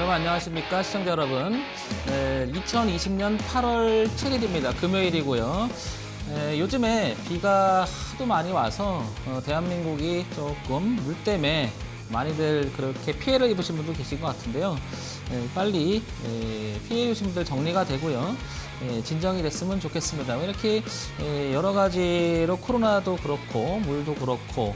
여러분 안녕하십니까 시청자 여러분. 2020년 8월 7일입니다. 금요일이고요. 요즘에 비가 하도 많이 와서 대한민국이 조금 물 때문에 많이들 그렇게 피해를 입으신 분도 계신 것 같은데요. 빨리 피해 입으신 분들 정리가 되고요. 진정이 됐으면 좋겠습니다. 이렇게 여러 가지로 코로나도 그렇고 물도 그렇고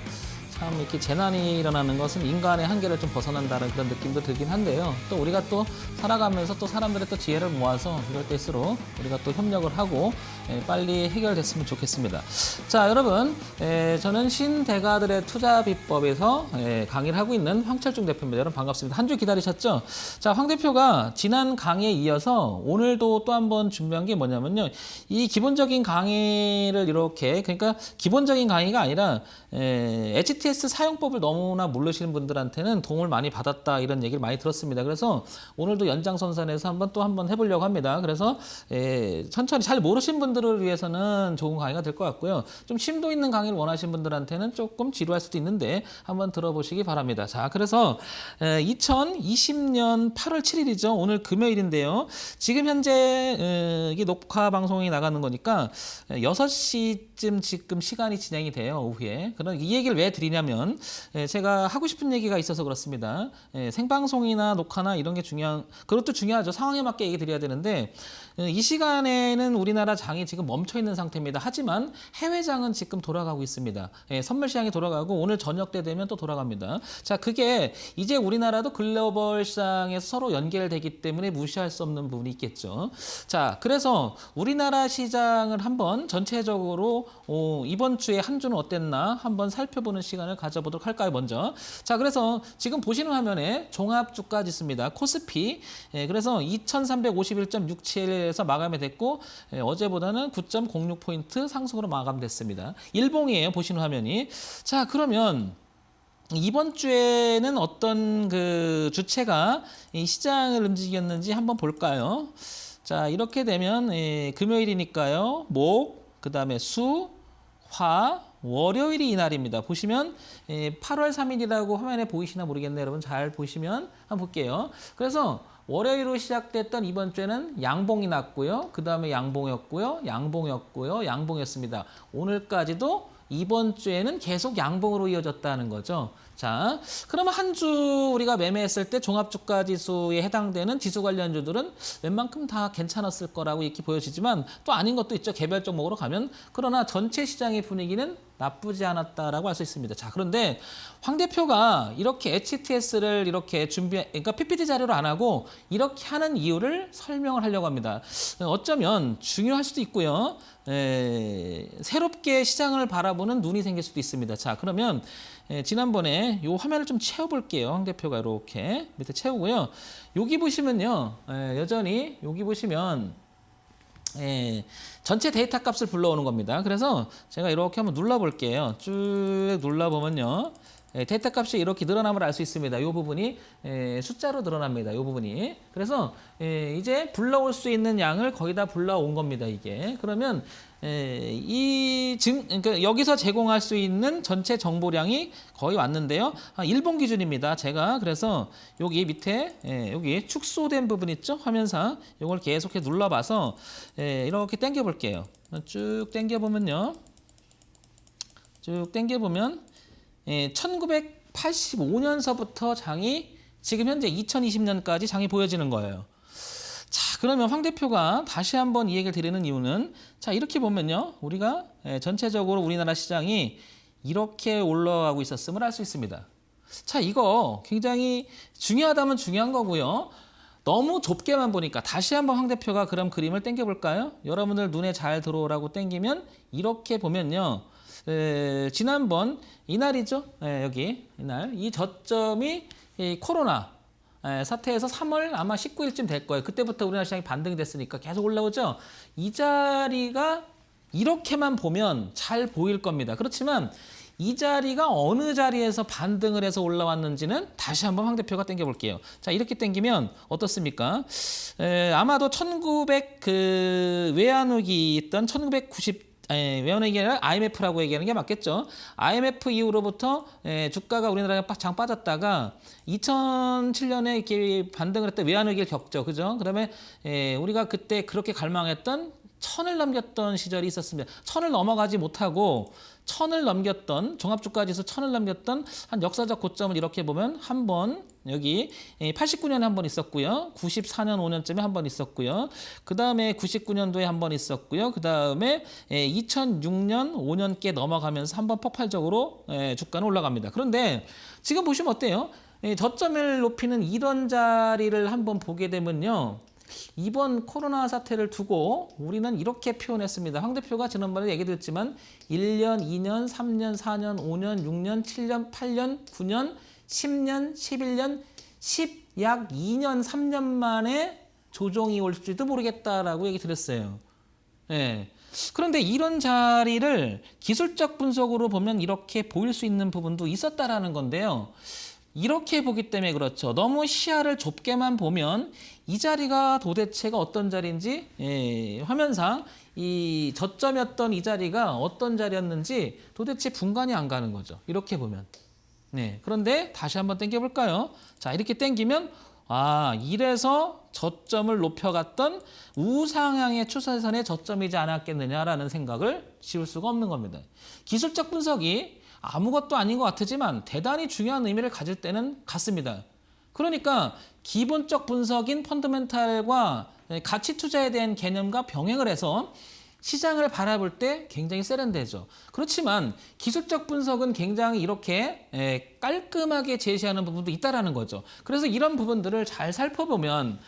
참 이렇게 재난이 일어나는 것은 인간의 한계를 좀 벗어난다는 그런 느낌도 들긴 한데요. 또 우리가 또 살아가면서 또 사람들의 또 지혜를 모아서 이럴 때일수록 우리가 또 협력을 하고 빨리 해결됐으면 좋겠습니다. 자, 여러분, 저는 신대가들의 투자 비법에서 강의를 하고 있는 황철중 대표입니다. 여러분 반갑습니다. 한 주 기다리셨죠? 자, 황 대표가 지난 강의에 이어서 오늘도 또 한 번 준비한 게 뭐냐면요. 이 기본적인 강의를 이렇게, 그러니까 기본적인 강의가 아니라 HTS 사용법을 너무나 모르시는 분들한테는 도움을 많이 받았다 이런 얘기를 많이 들었습니다. 그래서 오늘도 연장선상에서 한번 해보려고 합니다. 그래서 천천히 잘 모르신 분들을 위해서는 좋은 강의가 될 것 같고요. 좀 심도 있는 강의를 원하시는 분들한테는 조금 지루할 수도 있는데 한번 들어보시기 바랍니다. 자, 그래서 2020년 8월 7일이죠. 오늘 금요일인데요. 지금 현재 이게 녹화 방송이 나가는 거니까 6시쯤 지금 시간이 진행이 돼요. 오후에. 그럼 이 얘기를 왜 드리냐면 제가 하고 싶은 얘기가 있어서 그렇습니다. 생방송이나 녹화나 이런 게 그것도 중요하죠. 상황에 맞게 얘기 드려야 되는데 이 시간에는 우리나라 장이 지금 멈춰 있는 상태입니다. 하지만 해외장은 지금 돌아가고 있습니다. 선물 시장이 돌아가고 오늘 저녁 때 되면 또 돌아갑니다. 자, 그게 이제 우리나라도 글로벌 시장에서 서로 연결되기 때문에 무시할 수 없는 부분이 있겠죠. 자, 그래서 우리나라 시장을 한번 전체적으로 이번 주에 한 주는 어땠나 한번 살펴보는 시간을 가져보도록 할까요, 먼저. 자, 그래서 지금 보시는 화면에 종합주가 지수입니다. 코스피. 그래서 2351.67에서 마감이 됐고 어제보다는 9.06포인트 상승으로 마감됐습니다. 일봉이에요, 보시는 화면이. 자, 그러면 이번 주에는 어떤 그 주체가 이 시장을 움직였는지 한번 볼까요? 자, 이렇게 되면 금요일이니까요. 목, 그 다음에 수, 화, 월요일이 이날입니다. 보시면 8월 3일이라고 화면에 보이시나 모르겠네요. 여러분 잘 보시면 한번 볼게요. 그래서 월요일로 시작됐던 이번 주에는 양봉이 났고요. 그 다음에 양봉이었고요. 양봉이었고요. 양봉이었습니다. 오늘까지도 이번 주에는 계속 양봉으로 이어졌다는 거죠. 자, 그러면 한 주 우리가 매매했을 때 종합주가 지수에 해당되는 지수 관련주들은 웬만큼 다 괜찮았을 거라고 이렇게 보여지지만 또 아닌 것도 있죠. 개별 종목으로 가면. 그러나 전체 시장의 분위기는 나쁘지 않았다라고 할 수 있습니다. 자, 그런데 황 대표가 이렇게 HTS를 이렇게 그러니까 PPT 자료로 안 하고 이렇게 하는 이유를 설명을 하려고 합니다. 어쩌면 중요할 수도 있고요. 새롭게 시장을 바라보는 눈이 생길 수도 있습니다. 자, 그러면 지난번에 이 화면을 좀 채워볼게요. 황 대표가 이렇게 밑에 채우고요. 여기 보시면요. 여전히 여기 보시면 전체 데이터 값을 불러오는 겁니다. 그래서 제가 이렇게 한번 눌러볼게요. 쭉 눌러보면요. 데이터 값이 이렇게 늘어남을 알 수 있습니다. 이 부분이 숫자로 늘어납니다. 이 부분이. 그래서 이제 불러올 수 있는 양을 거의 다 불러온 겁니다. 이게. 그러면 그러니까 여기서 제공할 수 있는 전체 정보량이 거의 왔는데요. 일본 기준입니다. 제가 그래서 여기 밑에 여기 축소된 부분 있죠? 화면상 이걸 계속해 눌러봐서 이렇게 당겨 볼게요. 쭉 당겨 보면요. 쭉 당겨 보면 1985년서부터 장이 지금 현재 2020년까지 장이 보여지는 거예요. 자, 그러면 황 대표가 다시 한번 이 얘기를 드리는 이유는 자, 이렇게 보면요. 우리가 전체적으로 우리나라 시장이 이렇게 올라가고 있었음을 알 수 있습니다. 자, 이거 굉장히 중요하다면 중요한 거고요. 너무 좁게만 보니까 다시 한번 황 대표가 그럼 그림을 당겨 볼까요? 여러분들 눈에 잘 들어오라고 당기면 이렇게 보면요. 지난번 이날이죠. 여기 이날 이 저점이 코로나 사태에서 3월 아마 19일쯤 될 거예요. 그때부터 우리나라 시장이 반등이 됐으니까 계속 올라오죠. 이 자리가 이렇게만 보면 잘 보일 겁니다. 그렇지만 이 자리가 어느 자리에서 반등을 해서 올라왔는지는 다시 한번 황 대표가 당겨 볼게요. 자, 이렇게 당기면 어떻습니까? 아마도 1900 외환위기 있던 1990 외환 위기가 아니라 IMF라고 얘기하는 게 맞겠죠. IMF 이후로부터 주가가 우리나라가 장 빠졌다가 2007년에 이렇게 반등을 했던 외환 위기를 겪죠. 그죠? 그다음에 우리가 그때 그렇게 갈망했던 1000을 넘겼던 시절이 있었습니다. 1000을 넘어가지 못하고 1000을 넘겼던 종합주가지수 1000을 넘겼던 한 역사적 고점을 이렇게 보면 한 번 여기 89년에 한 번 있었고요. 94년 5년쯤에 한 번 있었고요. 그다음에 99년도에 한 번 있었고요. 그다음에 2006년 5년께 넘어가면서 한 번 폭발적으로 주가는 올라갑니다. 그런데 지금 보시면 어때요? 저점을 높이는 이런 자리를 한번 보게 되면요. 이번 코로나 사태를 두고 우리는 이렇게 표현했습니다. 황 대표가 지난번에 얘기 드렸지만 1년, 2년, 3년, 4년, 5년, 6년, 7년, 8년, 9년, 10년, 11년, 약 2년, 3년 만에 조정이 올지도 모르겠다라고 얘기 드렸어요. 네. 그런데 이런 자리를 기술적 분석으로 보면 이렇게 보일 수 있는 부분도 있었다라는 건데요. 이렇게 보기 때문에 그렇죠. 너무 시야를 좁게만 보면 이 자리가 도대체가 어떤 자리인지 화면상 이 저점이었던 이 자리가 어떤 자리였는지 도대체 분간이 안 가는 거죠. 이렇게 보면. 네. 그런데 다시 한번 당겨볼까요? 자, 이렇게 당기면 이래서 저점을 높여갔던 우상향의 추세선의 저점이지 않았겠느냐라는 생각을 지울 수가 없는 겁니다. 기술적 분석이 아무것도 아닌 것 같지만 대단히 중요한 의미를 가질 때는 같습니다. 그러니까 기본적 분석인 펀더멘탈과 가치 투자에 대한 개념과 병행을 해서 시장을 바라볼 때 굉장히 세련되죠. 그렇지만 기술적 분석은 굉장히 이렇게 깔끔하게 제시하는 부분도 있다라는 거죠. 그래서 이런 부분들을 잘 살펴보면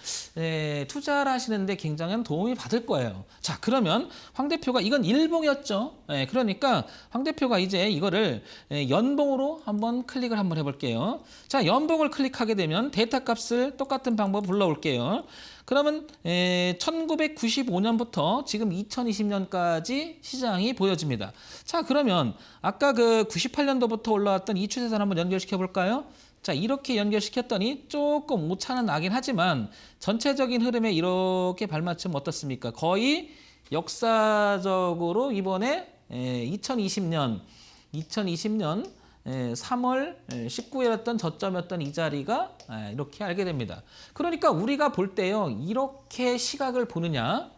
투자를 하시는데 굉장한 도움이 받을 거예요. 자, 그러면 황 대표가 이건 일봉이었죠. 그러니까 황 대표가 이제 이거를 연봉으로 한번 클릭을 한번 해볼게요. 자, 연봉을 클릭하게 되면 데이터 값을 똑같은 방법 불러올게요. 그러면 1995년부터 지금 2020년까지 시장이 보여집니다. 자, 그러면 아까 그 98년도부터 올라왔던 이 추세선 한번 연결시켜 볼까요? 자, 이렇게 연결시켰더니 조금 오차는 나긴 하지만 전체적인 흐름에 이렇게 발맞추면 어떻습니까? 거의 역사적으로 이번에 2020년 3월 19일이었던 저점이었던 이 자리가 이렇게 알게 됩니다. 그러니까 우리가 볼 때요. 이렇게 시각을 보느냐,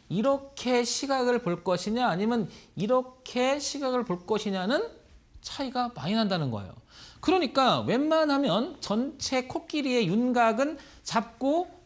이렇게 시각을 볼 것이냐 아니면 이렇게 시각을 볼 것이냐는 차이가 많이 난다는 거예요. 그러니까 웬만하면 전체 코끼리의 윤곽은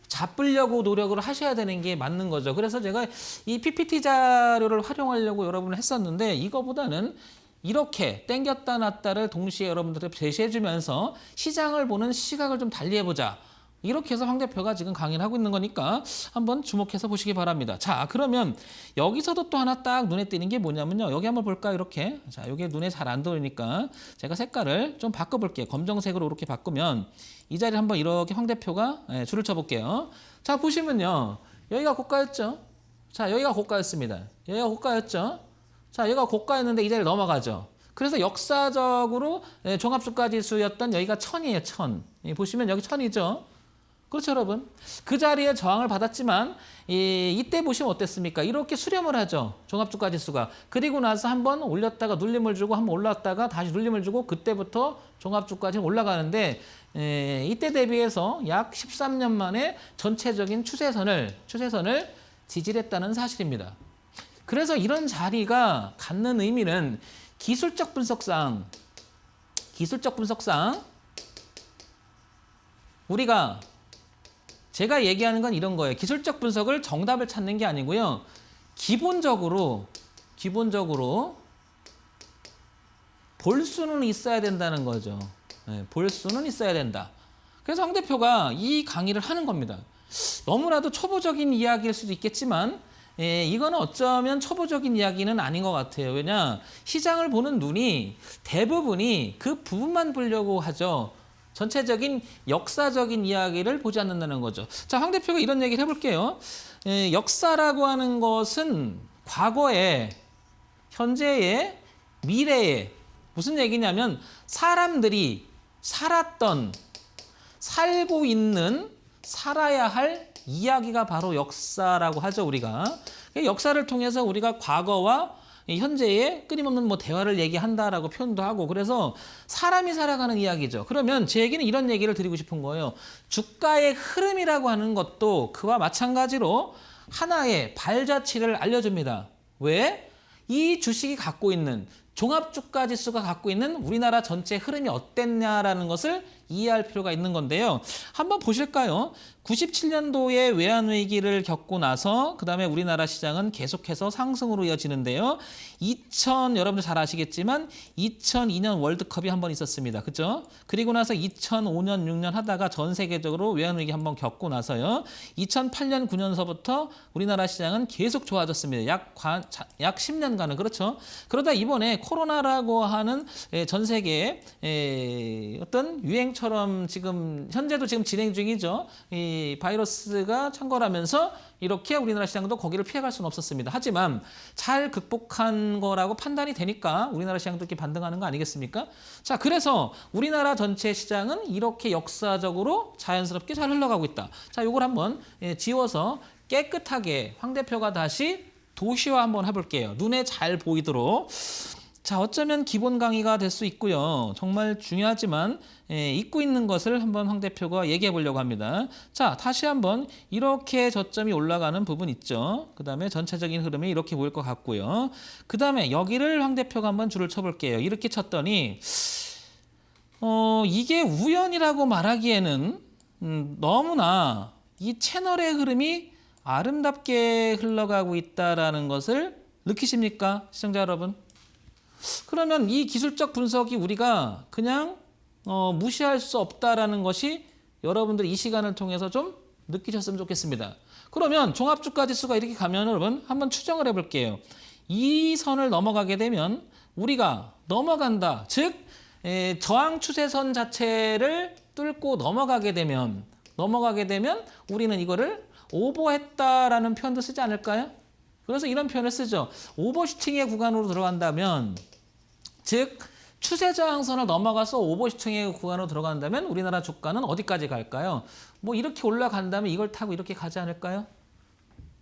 잡으려고 노력을 하셔야 되는 게 맞는 거죠. 그래서 제가 이 PPT 자료를 활용하려고 여러분을 했었는데 이거보다는 이렇게 땡겼다 놨다를 동시에 여러분들한테 제시해주면서 시장을 보는 시각을 좀 달리해보자. 이렇게 해서 황 대표가 지금 강의를 하고 있는 거니까 한번 주목해서 보시기 바랍니다. 자, 그러면 여기서도 또 하나 딱 눈에 띄는 게 뭐냐면요. 여기 한번 볼까요? 이렇게. 자, 이게 눈에 잘 안 들어오니까 제가 색깔을 좀 바꿔볼게요. 검정색으로 이렇게 바꾸면 이 자리를 한번 이렇게 황 대표가 줄을 쳐볼게요. 자, 보시면요. 여기가 고가였죠? 자, 여기가 고가였습니다. 여기가 고가였죠? 자, 얘가 고가였는데 이 자리를 넘어가죠. 그래서 역사적으로 종합주가지수였던 여기가 1000이에요, 1000. 보시면 여기 1000이죠. 그렇죠, 여러분? 그 자리에 저항을 받았지만 이때 보시면 어땠습니까? 이렇게 수렴을 하죠, 종합주가지수가. 그리고 나서 한번 올렸다가 눌림을 주고 한번 올랐다가 다시 눌림을 주고 그때부터 종합주가지수 올라가는데 이때 대비해서 약 13년 만에 전체적인 추세선을 지지했다는 사실입니다. 그래서 이런 자리가 갖는 의미는 기술적 분석상 우리가 제가 얘기하는 건 이런 거예요. 기술적 분석을 정답을 찾는 게 아니고요. 기본적으로 볼 수는 있어야 된다는 거죠. 볼 수는 있어야 된다. 그래서 황 대표가 이 강의를 하는 겁니다. 너무나도 초보적인 이야기일 수도 있겠지만 이거는 어쩌면 초보적인 이야기는 아닌 것 같아요. 왜냐, 시장을 보는 눈이 대부분이 그 부분만 보려고 하죠. 전체적인 역사적인 이야기를 보지 않는다는 거죠. 자, 황 대표가 이런 얘기를 해볼게요. 역사라고 하는 것은 과거에, 현재에, 미래에 무슨 얘기냐면 사람들이 살았던, 살고 있는, 살아야 할 이야기가 바로 역사라고 하죠, 우리가. 역사를 통해서 우리가 과거와 현재의 끊임없는 뭐 대화를 얘기한다라고 표현도 하고, 그래서 사람이 살아가는 이야기죠. 그러면 제 얘기는 이런 얘기를 드리고 싶은 거예요. 주가의 흐름이라고 하는 것도 그와 마찬가지로 하나의 발자취를 알려줍니다. 왜? 이 주식이 갖고 있는 종합주가지수가 갖고 있는 우리나라 전체 흐름이 어땠냐라는 것을 이해할 필요가 있는 건데요. 한번 보실까요? 97년도에 외환위기를 겪고 나서 그 다음에 우리나라 시장은 계속해서 상승으로 이어지는데요. 여러분들 잘 아시겠지만 2002년 월드컵이 한번 있었습니다. 그죠? 그리고 나서 2005년, 6년 하다가 전 세계적으로 외환위기 한번 겪고 나서요. 2008년, 9년서부터 우리나라 시장은 계속 좋아졌습니다. 약 10년간은. 그렇죠? 그러다 이번에 코로나라고 하는 전 세계의 어떤 유행처럼 현재도 지금 진행 중이죠. 이 바이러스가 창궐하면서 이렇게 우리나라 시장도 거기를 피해갈 수는 없었습니다. 하지만 잘 극복한 거라고 판단이 되니까 우리나라 시장도 이렇게 반등하는 거 아니겠습니까? 자, 그래서 우리나라 전체 시장은 이렇게 역사적으로 자연스럽게 잘 흘러가고 있다. 자, 요걸 한번 지워서 깨끗하게 황 대표가 다시 도시화 한번 해볼게요. 눈에 잘 보이도록. 자, 어쩌면 기본 강의가 될 수 있고요. 정말 중요하지만 잊고 있는 것을 한번 황 대표가 얘기해 보려고 합니다. 자, 다시 한번 이렇게 저점이 올라가는 부분 있죠. 그 다음에 전체적인 흐름이 이렇게 보일 것 같고요. 그 다음에 여기를 황 대표가 한번 줄을 쳐볼게요. 이렇게 쳤더니 이게 우연이라고 말하기에는 너무나 이 채널의 흐름이 아름답게 흘러가고 있다는 것을 느끼십니까? 시청자 여러분? 그러면 이 기술적 분석이 우리가 그냥 무시할 수 없다라는 것이 여러분들 이 시간을 통해서 좀 느끼셨으면 좋겠습니다. 그러면 종합주가지수가 이렇게 가면 여러분 한번 추정을 해볼게요. 이 선을 넘어가게 되면 우리가 넘어간다. 즉 저항 추세선 자체를 뚫고 넘어가게 되면 우리는 이거를 오버했다라는 표현도 쓰지 않을까요? 그래서 이런 표현을 쓰죠. 오버슈팅의 구간으로 들어간다면, 즉 추세 저항선을 넘어가서 오버슈팅의 구간으로 들어간다면 우리나라 주가는 어디까지 갈까요? 뭐 이렇게 올라간다면 이걸 타고 이렇게 가지 않을까요?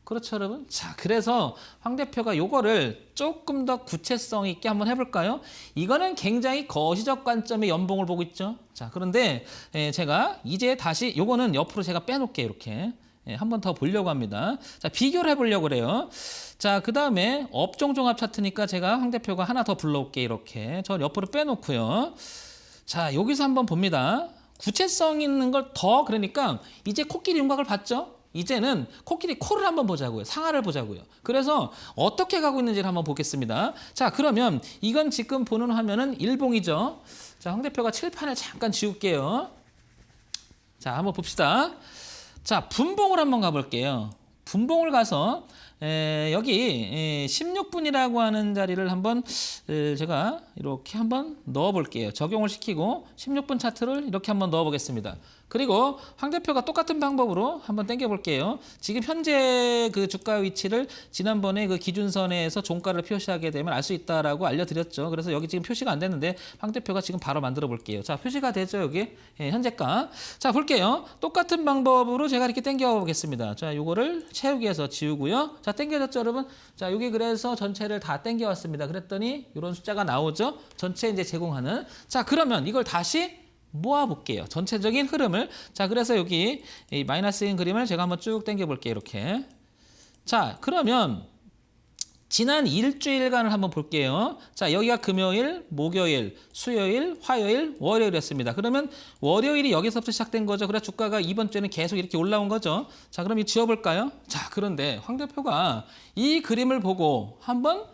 그렇죠, 여러분? 자, 그래서 황 대표가 요거를 조금 더 구체성 있게 한번 해볼까요? 이거는 굉장히 거시적 관점의 연봉을 보고 있죠. 자, 그런데 제가 이제 다시 요거는 옆으로 제가 빼놓을게요. 이렇게. 한 번 더 보려고 합니다. 자, 비교를 해보려고 그래요. 자, 그 다음에 업종 종합 차트니까 제가 황 대표가 하나 더 불러올게요. 이렇게. 저 옆으로 빼놓고요. 자, 여기서 한번 봅니다. 구체성 있는 걸 더, 그러니까 이제 코끼리 윤곽을 봤죠? 이제는 코끼리 코를 한번 보자고요. 상하를 보자고요. 그래서 어떻게 가고 있는지를 한번 보겠습니다. 자, 그러면 이건 지금 보는 화면은 일봉이죠. 자, 황 대표가 칠판을 잠깐 지울게요. 자, 한번 봅시다. 자, 분봉을 한번 가볼게요. 분봉을 가서 여기 16분이라고 하는 자리를 한번 제가 이렇게 한번 넣어볼게요. 적용을 시키고 16분 차트를 이렇게 한번 넣어보겠습니다. 그리고 황 대표가 똑같은 방법으로 한번 당겨볼게요. 지금 현재 그 주가 위치를 지난번에 그 기준선에서 종가를 표시하게 되면 알 수 있다라고 알려드렸죠. 그래서 여기 지금 표시가 안 됐는데 황 대표가 지금 바로 만들어 볼게요. 자, 표시가 되죠, 여기. 현재가. 자, 볼게요. 똑같은 방법으로 제가 이렇게 당겨 보겠습니다. 자, 요거를 채우기 위해서 지우고요. 자, 당겨졌죠, 여러분? 자, 여기 그래서 전체를 다 당겨 왔습니다. 그랬더니 이런 숫자가 나오죠. 전체 이제 제공하는. 자, 그러면 이걸 다시 모아볼게요. 전체적인 흐름을. 자, 그래서 여기 이 마이너스인 그림을 제가 한번 쭉 당겨 볼게요. 이렇게. 자, 그러면 지난 일주일간을 한번 볼게요. 자, 여기가 금요일, 목요일, 수요일, 화요일, 월요일이었습니다. 그러면 월요일이 여기서부터 시작된 거죠. 그래서 주가가 이번 주에는 계속 이렇게 올라온 거죠. 자, 그럼 이 지워볼까요? 자, 그런데 황 대표가 이 그림을 보고 한번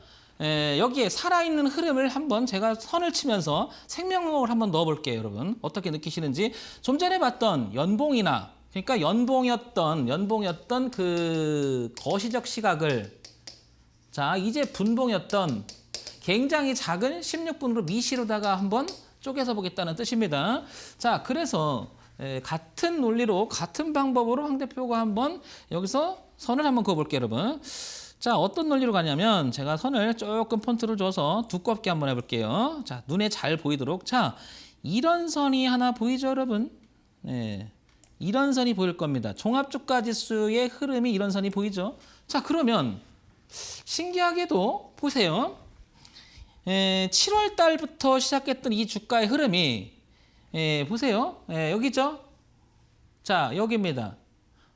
여기에 살아있는 흐름을 한번 제가 선을 치면서 생명력을 한번 넣어볼게요, 여러분. 어떻게 느끼시는지. 좀 전에 봤던 연봉이나, 그러니까 연봉이었던 그 거시적 시각을, 자, 이제 분봉이었던 굉장히 작은 16분으로 미시로다가 한번 쪼개서 보겠다는 뜻입니다. 자, 그래서 같은 논리로, 같은 방법으로 황 대표가 한번 여기서 선을 한번 그어볼게요, 여러분. 자, 어떤 논리로 가냐면 제가 선을 조금 폰트를 줘서 두껍게 한번 해볼게요. 자, 눈에 잘 보이도록. 자, 이런 선이 하나 보이죠, 여러분? 네. 이런 선이 보일 겁니다. 종합주가지수의 흐름이 이런 선이 보이죠. 자, 그러면 신기하게도 보세요. 7월 달부터 시작했던 이 주가의 흐름이 보세요. 여기죠. 자, 여기입니다.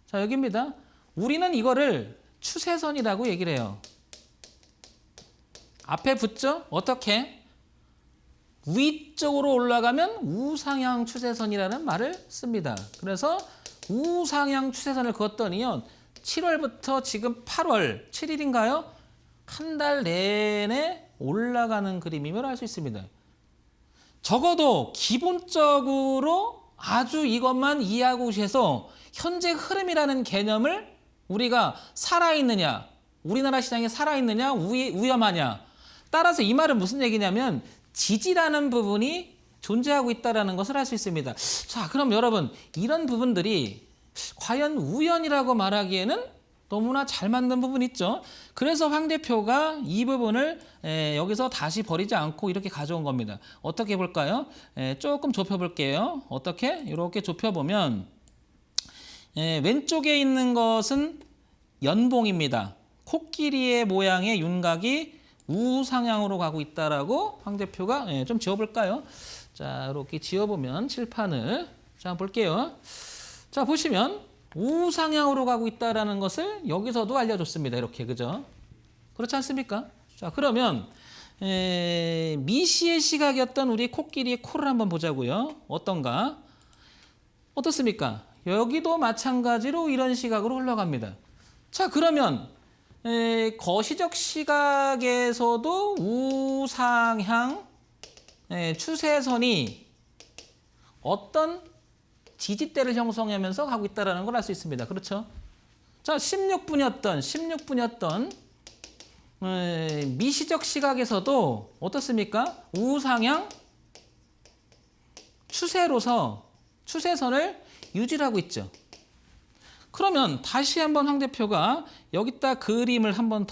자, 여기입니다. 우리는 이거를 추세선이라고 얘기를 해요. 앞에 붙죠? 어떻게? 위쪽으로 올라가면 우상향 추세선이라는 말을 씁니다. 그래서 우상향 추세선을 그었더니요. 7월부터 지금 8월 7일인가요? 한 달 내내 올라가는 그림임을 알 수 있습니다. 적어도 기본적으로 아주 이것만 이해하고 오셔서 현재 흐름이라는 개념을 우리가 살아있느냐, 우리나라 시장에 살아있느냐, 위험하냐. 따라서 이 말은 무슨 얘기냐면 지지라는 부분이 존재하고 있다는 것을 알 수 있습니다. 자, 그럼 여러분 이런 부분들이 과연 우연이라고 말하기에는 너무나 잘 맞는 부분이 있죠. 그래서 황 대표가 이 부분을 여기서 다시 버리지 않고 이렇게 가져온 겁니다. 어떻게 볼까요? 조금 좁혀볼게요. 어떻게? 이렇게 좁혀보면 왼쪽에 있는 것은 연봉입니다. 코끼리의 모양의 윤곽이 우상향으로 가고 있다라고 황 대표가 좀 지어볼까요? 자, 이렇게 지어보면 칠판을 자 볼게요. 자, 보시면 우상향으로 가고 있다라는 것을 여기서도 알려줬습니다. 이렇게 그죠? 그렇지 않습니까? 자, 그러면 미시의 시각이었던 우리 코끼리의 코를 한번 보자고요. 어떤가? 어떻습니까? 여기도 마찬가지로 이런 시각으로 흘러갑니다. 자, 그러면 거시적 시각에서도 우상향 추세선이 어떤 지지대를 형성하면서 가고 있다는 걸 알 수 있습니다. 그렇죠? 자, 16분이었던 미시적 시각에서도 어떻습니까? 우상향 추세로서 추세선을 유지하고 있죠. 그러면 다시 한번 황 대표가 여기다 그림을 한번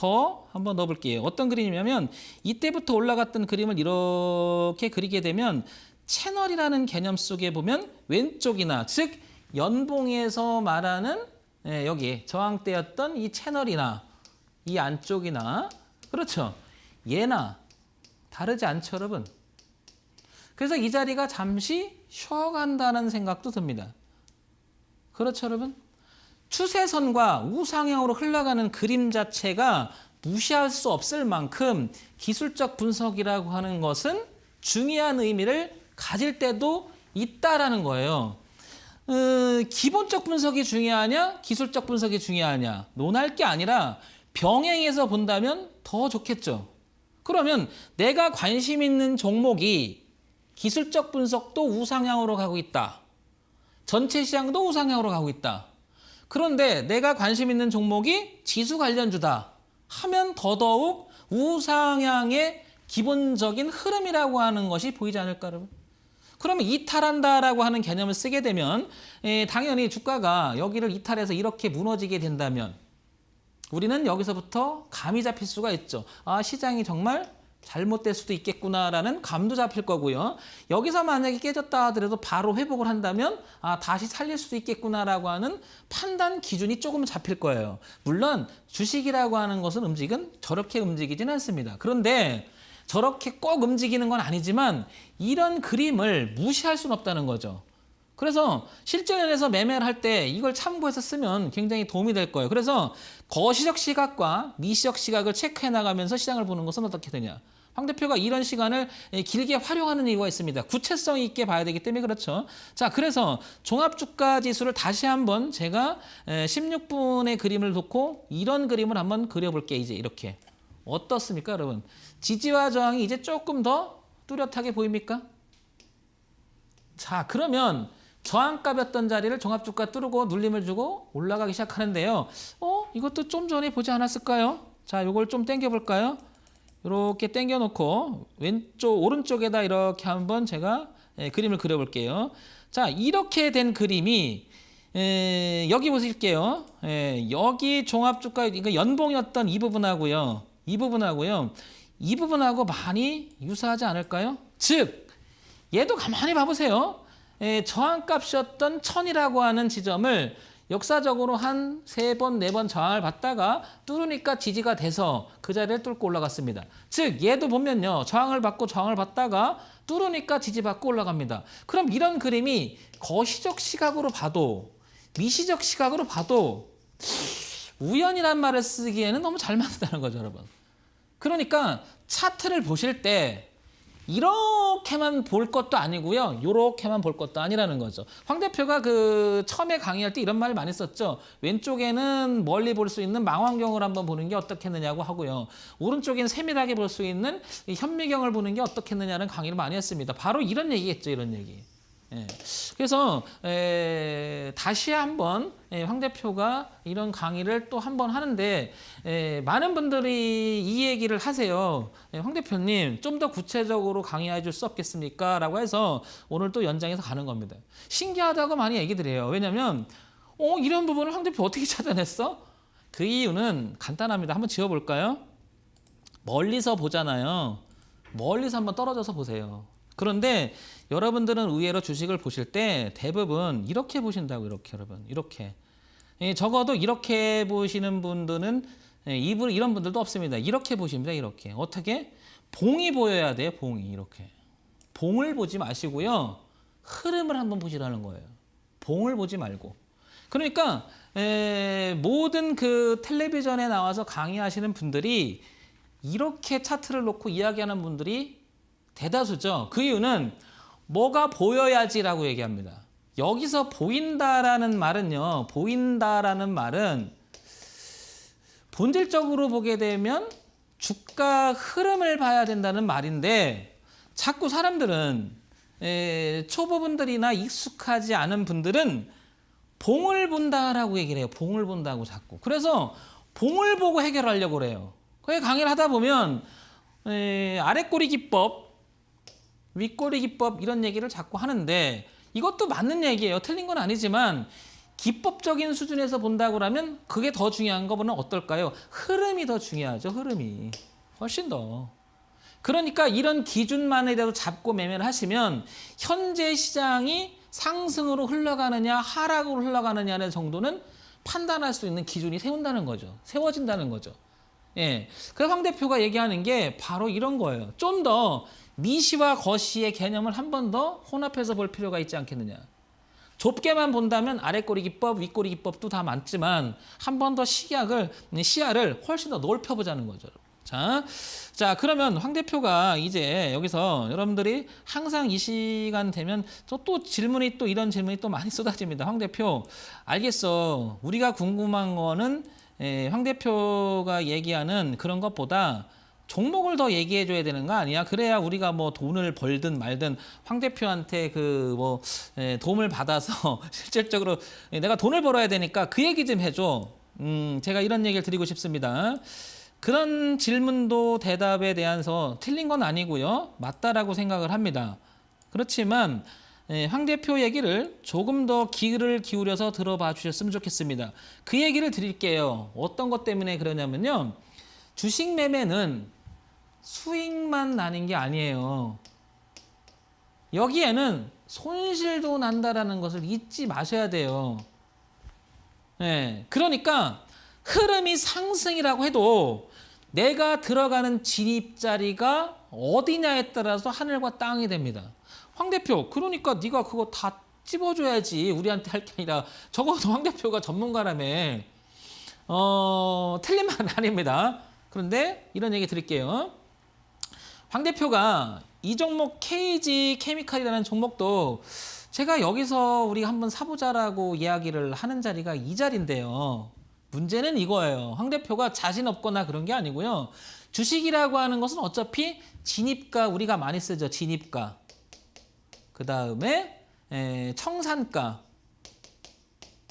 넣어볼게요. 어떤 그림이냐면 이때부터 올라갔던 그림을 이렇게 그리게 되면 채널이라는 개념 속에 보면 왼쪽이나 즉 연봉에서 말하는 여기 저항대였던 이 채널이나 이 안쪽이나 그렇죠. 얘나 다르지 않죠, 여러분. 그래서 이 자리가 잠시 쉬어간다는 생각도 듭니다. 그렇죠, 여러분? 추세선과 우상향으로 흘러가는 그림 자체가 무시할 수 없을 만큼 기술적 분석이라고 하는 것은 중요한 의미를 가질 때도 있다라는 거예요. 기본적 분석이 중요하냐, 기술적 분석이 중요하냐 논할 게 아니라 병행해서 본다면 더 좋겠죠. 그러면 내가 관심 있는 종목이 기술적 분석도 우상향으로 가고 있다. 전체 시장도 우상향으로 가고 있다. 그런데 내가 관심 있는 종목이 지수 관련주다 하면 더더욱 우상향의 기본적인 흐름이라고 하는 것이 보이지 않을까, 여러분? 그러면 이탈한다라고 하는 개념을 쓰게 되면 당연히 주가가 여기를 이탈해서 이렇게 무너지게 된다면 우리는 여기서부터 감이 잡힐 수가 있죠. 아, 시장이 정말 잘못될 수도 있겠구나라는 감도 잡힐 거고요. 여기서 만약에 깨졌다 하더라도 바로 회복을 한다면 아, 다시 살릴 수도 있겠구나라고 하는 판단 기준이 조금 잡힐 거예요. 물론 주식이라고 하는 것은 움직은 저렇게 움직이지는 않습니다. 그런데 저렇게 꼭 움직이는 건 아니지만 이런 그림을 무시할 수는 없다는 거죠. 그래서 실전에서 매매를 할 때 이걸 참고해서 쓰면 굉장히 도움이 될 거예요. 그래서 거시적 시각과 미시적 시각을 체크해 나가면서 시장을 보는 것은 어떻게 되냐. 황 대표가 이런 시간을 길게 활용하는 이유가 있습니다. 구체성 있게 봐야 되기 때문에 그렇죠. 자, 그래서 종합주가지수를 다시 한번 제가 16분의 그림을 놓고 이런 그림을 한번 그려볼게요. 이제 이렇게. 어떻습니까, 여러분? 지지와 저항이 이제 조금 더 뚜렷하게 보입니까? 자, 그러면 저항값이었던 자리를 종합주가 뚫고 눌림을 주고 올라가기 시작하는데요. 이것도 좀 전에 보지 않았을까요? 자, 이걸 좀 당겨볼까요? 이렇게 당겨놓고 오른쪽에다 이렇게 한번 제가 그림을 그려볼게요. 자, 이렇게 된 그림이 여기 보실게요. 여기 종합주가 이거 연봉이었던 이 부분하고요. 이 부분하고 많이 유사하지 않을까요? 즉 얘도 가만히 봐보세요. 저항값이었던 1000이라고 하는 지점을 역사적으로 한 3번, 4번 저항을 받다가 뚫으니까 지지가 돼서 그 자리를 뚫고 올라갔습니다. 즉 얘도 보면요. 저항을 받고 저항을 받다가 뚫으니까 지지받고 올라갑니다. 그럼 이런 그림이 거시적 시각으로 봐도 미시적 시각으로 봐도 우연이란 말을 쓰기에는 너무 잘 맞는다는 거죠, 여러분. 그러니까 차트를 보실 때 이렇게만 볼 것도 아니고요. 이렇게만 볼 것도 아니라는 거죠. 황 대표가 그 처음에 강의할 때 이런 말을 많이 썼죠. 왼쪽에는 멀리 볼 수 있는 망원경을 한번 보는 게 어떻겠느냐고 하고요. 오른쪽엔 세밀하게 볼 수 있는 이 현미경을 보는 게 어떻겠느냐는 강의를 많이 했습니다. 바로 이런 얘기겠죠. 이런 얘기. 예. 그래서 다시 한번 황 대표가 이런 강의를 또 한번 하는데 많은 분들이 이 얘기를 하세요. 황 대표님 좀 더 구체적으로 강의해 줄 수 없겠습니까? 라고 해서 오늘 또 연장해서 가는 겁니다. 신기하다고 많이 얘기들 해요. 왜냐하면 이런 부분을 황 대표 어떻게 찾아냈어? 그 이유는 간단합니다. 한번 지어볼까요? 멀리서 보잖아요. 멀리서 한번 떨어져서 보세요. 그런데 여러분들은 의외로 주식을 보실 때 대부분 이렇게 보신다고 이렇게 여러분 이렇게 적어도 이렇게 보시는 분들은 이런 분들도 없습니다. 이렇게 보십니다. 이렇게 어떻게 봉이 보여야 돼요. 봉이 이렇게 봉을 보지 마시고요. 흐름을 한번 보시라는 거예요. 봉을 보지 말고. 그러니까 모든 그 텔레비전에 나와서 강의하시는 분들이 이렇게 차트를 놓고 이야기하는 분들이 대다수죠. 그 이유는 뭐가 보여야지라고 얘기합니다. 여기서 보인다라는 말은요. 보인다라는 말은 본질적으로 보게 되면 주가 흐름을 봐야 된다는 말인데 자꾸 사람들은 초보분들이나 익숙하지 않은 분들은 봉을 본다라고 얘기를 해요. 봉을 본다고 자꾸. 그래서 봉을 보고 해결하려고 그래요. 그래서 강의를 하다 보면 아랫꼬리 기법 윗꼬리 기법 이런 얘기를 자꾸 하는데 이것도 맞는 얘기예요. 틀린 건 아니지만 기법적인 수준에서 본다고 하면 그게 더 중요한 거보다는 어떨까요? 흐름이 더 중요하죠. 흐름이. 훨씬 더. 그러니까 이런 기준만이라도 잡고 매매를 하시면 현재 시장이 상승으로 흘러가느냐 하락으로 흘러가느냐는 정도는 판단할 수 있는 기준이 세운다는 거죠. 세워진다는 거죠. 예. 그래서 황 대표가 얘기하는 게 바로 이런 거예요. 좀 더 미시와 거시의 개념을 한 번 더 혼합해서 볼 필요가 있지 않겠느냐. 좁게만 본다면 아랫꼬리 기법, 윗꼬리 기법도 다 맞지만 한 번 더 시야를 훨씬 더 넓혀보자는 거죠. 자, 그러면 황 대표가 이제 여기서 여러분들이 항상 이 시간 되면 또 질문이 또 이런 질문이 또 많이 쏟아집니다. 황 대표, 알겠어. 우리가 궁금한 거는 황 대표가 얘기하는 그런 것보다 종목을 더 얘기해 줘야 되는 거 아니야? 그래야 우리가 뭐 돈을 벌든 말든 황 대표한테 도움을 받아서 실질적으로 내가 돈을 벌어야 되니까 그 얘기 좀 해줘. 제가 이런 얘기를 드리고 싶습니다. 그런 질문도 대답에 대해서 틀린 건 아니고요. 맞다라고 생각을 합니다. 그렇지만 황 대표 얘기를 조금 더 귀를 기울여서 들어봐 주셨으면 좋겠습니다. 그 얘기를 드릴게요. 어떤 것 때문에 그러냐면요. 주식 매매는 수익만 나는 게 아니에요. 여기에는 손실도 난다라는 것을 잊지 마셔야 돼요. 네, 그러니까 흐름이 상승이라고 해도 내가 들어가는 진입자리가 어디냐에 따라서 하늘과 땅이 됩니다. 황 대표, 그러니까 네가 그거 다 찝어줘야지 우리한테 할 게 아니라 적어도 황 대표가 전문가라며 틀린 말은 아닙니다. 그런데 이런 얘기 드릴게요. 황 대표가 이 종목 KG 케미칼이라는 종목도 제가 여기서 우리가 한번 사보자라고 이야기를 하는 자리가 이 자리인데요. 문제는 이거예요. 황 대표가 자신 없거나 그런 게 아니고요. 주식이라고 하는 것은 어차피 진입가 우리가 많이 쓰죠. 진입가. 그 다음에 청산가.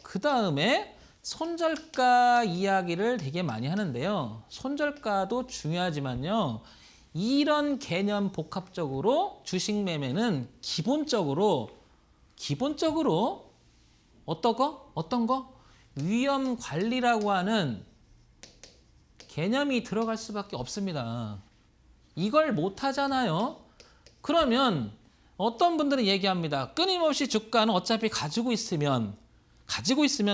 그 다음에 손절가 이야기를 되게 많이 하는데요. 손절가도 중요하지만요. 이런 개념 복합적으로 주식 매매는 기본적으로 어떤 거? 위험 관리라고 하는 개념이 들어갈 수밖에 없습니다. 이걸 못 하잖아요. 그러면 어떤 분들은 얘기합니다. 끊임없이 주가는 어차피 가지고 있으면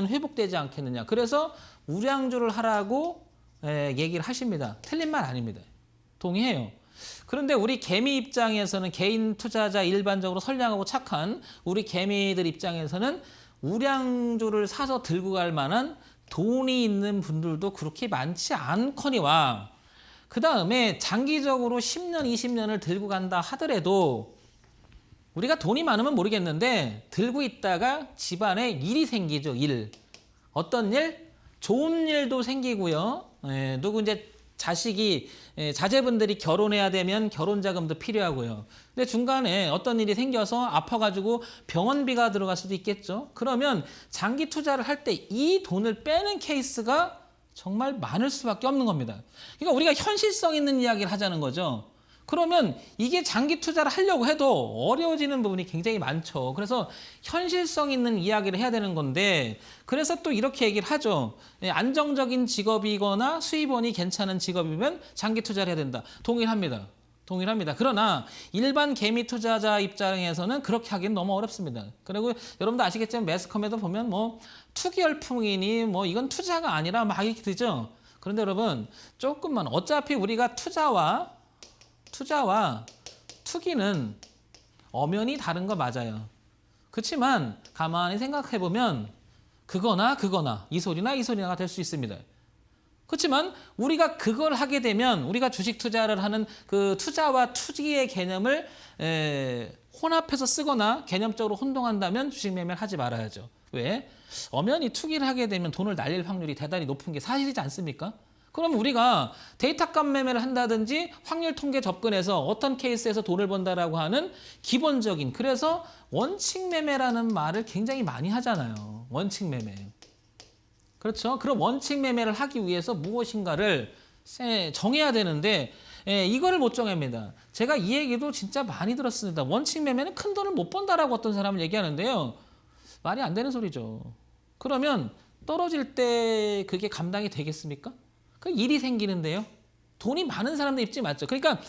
회복되지 않겠느냐. 그래서 우량주를 하라고 얘기를 하십니다. 틀린 말 아닙니다. 동의해요. 그런데 우리 개미 입장에서는 개인 투자자 일반적으로 선량하고 착한 우리 개미들 입장에서는 우량주를 사서 들고 갈 만한 돈이 있는 분들도 그렇게 많지 않거니와 그 다음에 장기적으로 10년, 20년을 들고 간다 하더라도 우리가 돈이 많으면 모르겠는데 들고 있다가 집안에 일이 생기죠. 일. 어떤 일? 좋은 일도 생기고요. 누구 이제 자식이 자제분들이 결혼해야 되면 결혼 자금도 필요하고요. 근데 중간에 어떤 일이 생겨서 아파가지고 병원비가 들어갈 수도 있겠죠. 그러면 장기 투자를 할 때 이 돈을 빼는 케이스가 정말 많을 수밖에 없는 겁니다. 그러니까 우리가 현실성 있는 이야기를 하자는 거죠. 그러면 이게 장기 투자를 하려고 해도 어려워지는 부분이 굉장히 많죠. 그래서 현실성 있는 이야기를 해야 되는 건데 그래서 또 이렇게 얘기를 하죠. 안정적인 직업이거나 수입원이 괜찮은 직업이면 장기 투자를 해야 된다. 동일합니다. 그러나 일반 개미 투자자 입장에서는 그렇게 하기는 너무 어렵습니다. 그리고 여러분도 아시겠지만 매스컴에도 보면 뭐 투기 열풍이니 뭐 이건 투자가 아니라 막 이렇게 되죠. 그런데 여러분 조금만 어차피 우리가 투자와 투기는 엄연히 다른 거 맞아요. 그렇지만 가만히 생각해 보면 그거나 이 소리나가 될 수 있습니다. 그렇지만 우리가 그걸 하게 되면 우리가 주식 투자를 하는 그 투자와 투기의 개념을 혼합해서 쓰거나 개념적으로 혼동한다면 주식 매매를 하지 말아야죠. 왜? 엄연히 투기를 하게 되면 돈을 날릴 확률이 대단히 높은 게 사실이지 않습니까? 그럼 우리가 데이터값 매매를 한다든지 확률 통계 접근해서 어떤 케이스에서 돈을 번다라고 하는 기본적인 그래서 원칙 매매라는 말을 굉장히 많이 하잖아요. 원칙 매매. 그렇죠. 그럼 원칙 매매를 하기 위해서 무엇인가를 정해야 되는데 이거를 못 정합니다. 제가 이 얘기도 진짜 많이 들었습니다. 원칙 매매는 큰 돈을 못 번다라고 어떤 사람을 얘기하는데요. 말이 안 되는 소리죠. 그러면 떨어질 때 그게 감당이 되겠습니까? 그 일이 생기는데요. 돈이 많은 사람들 입지 맞죠. 그러니까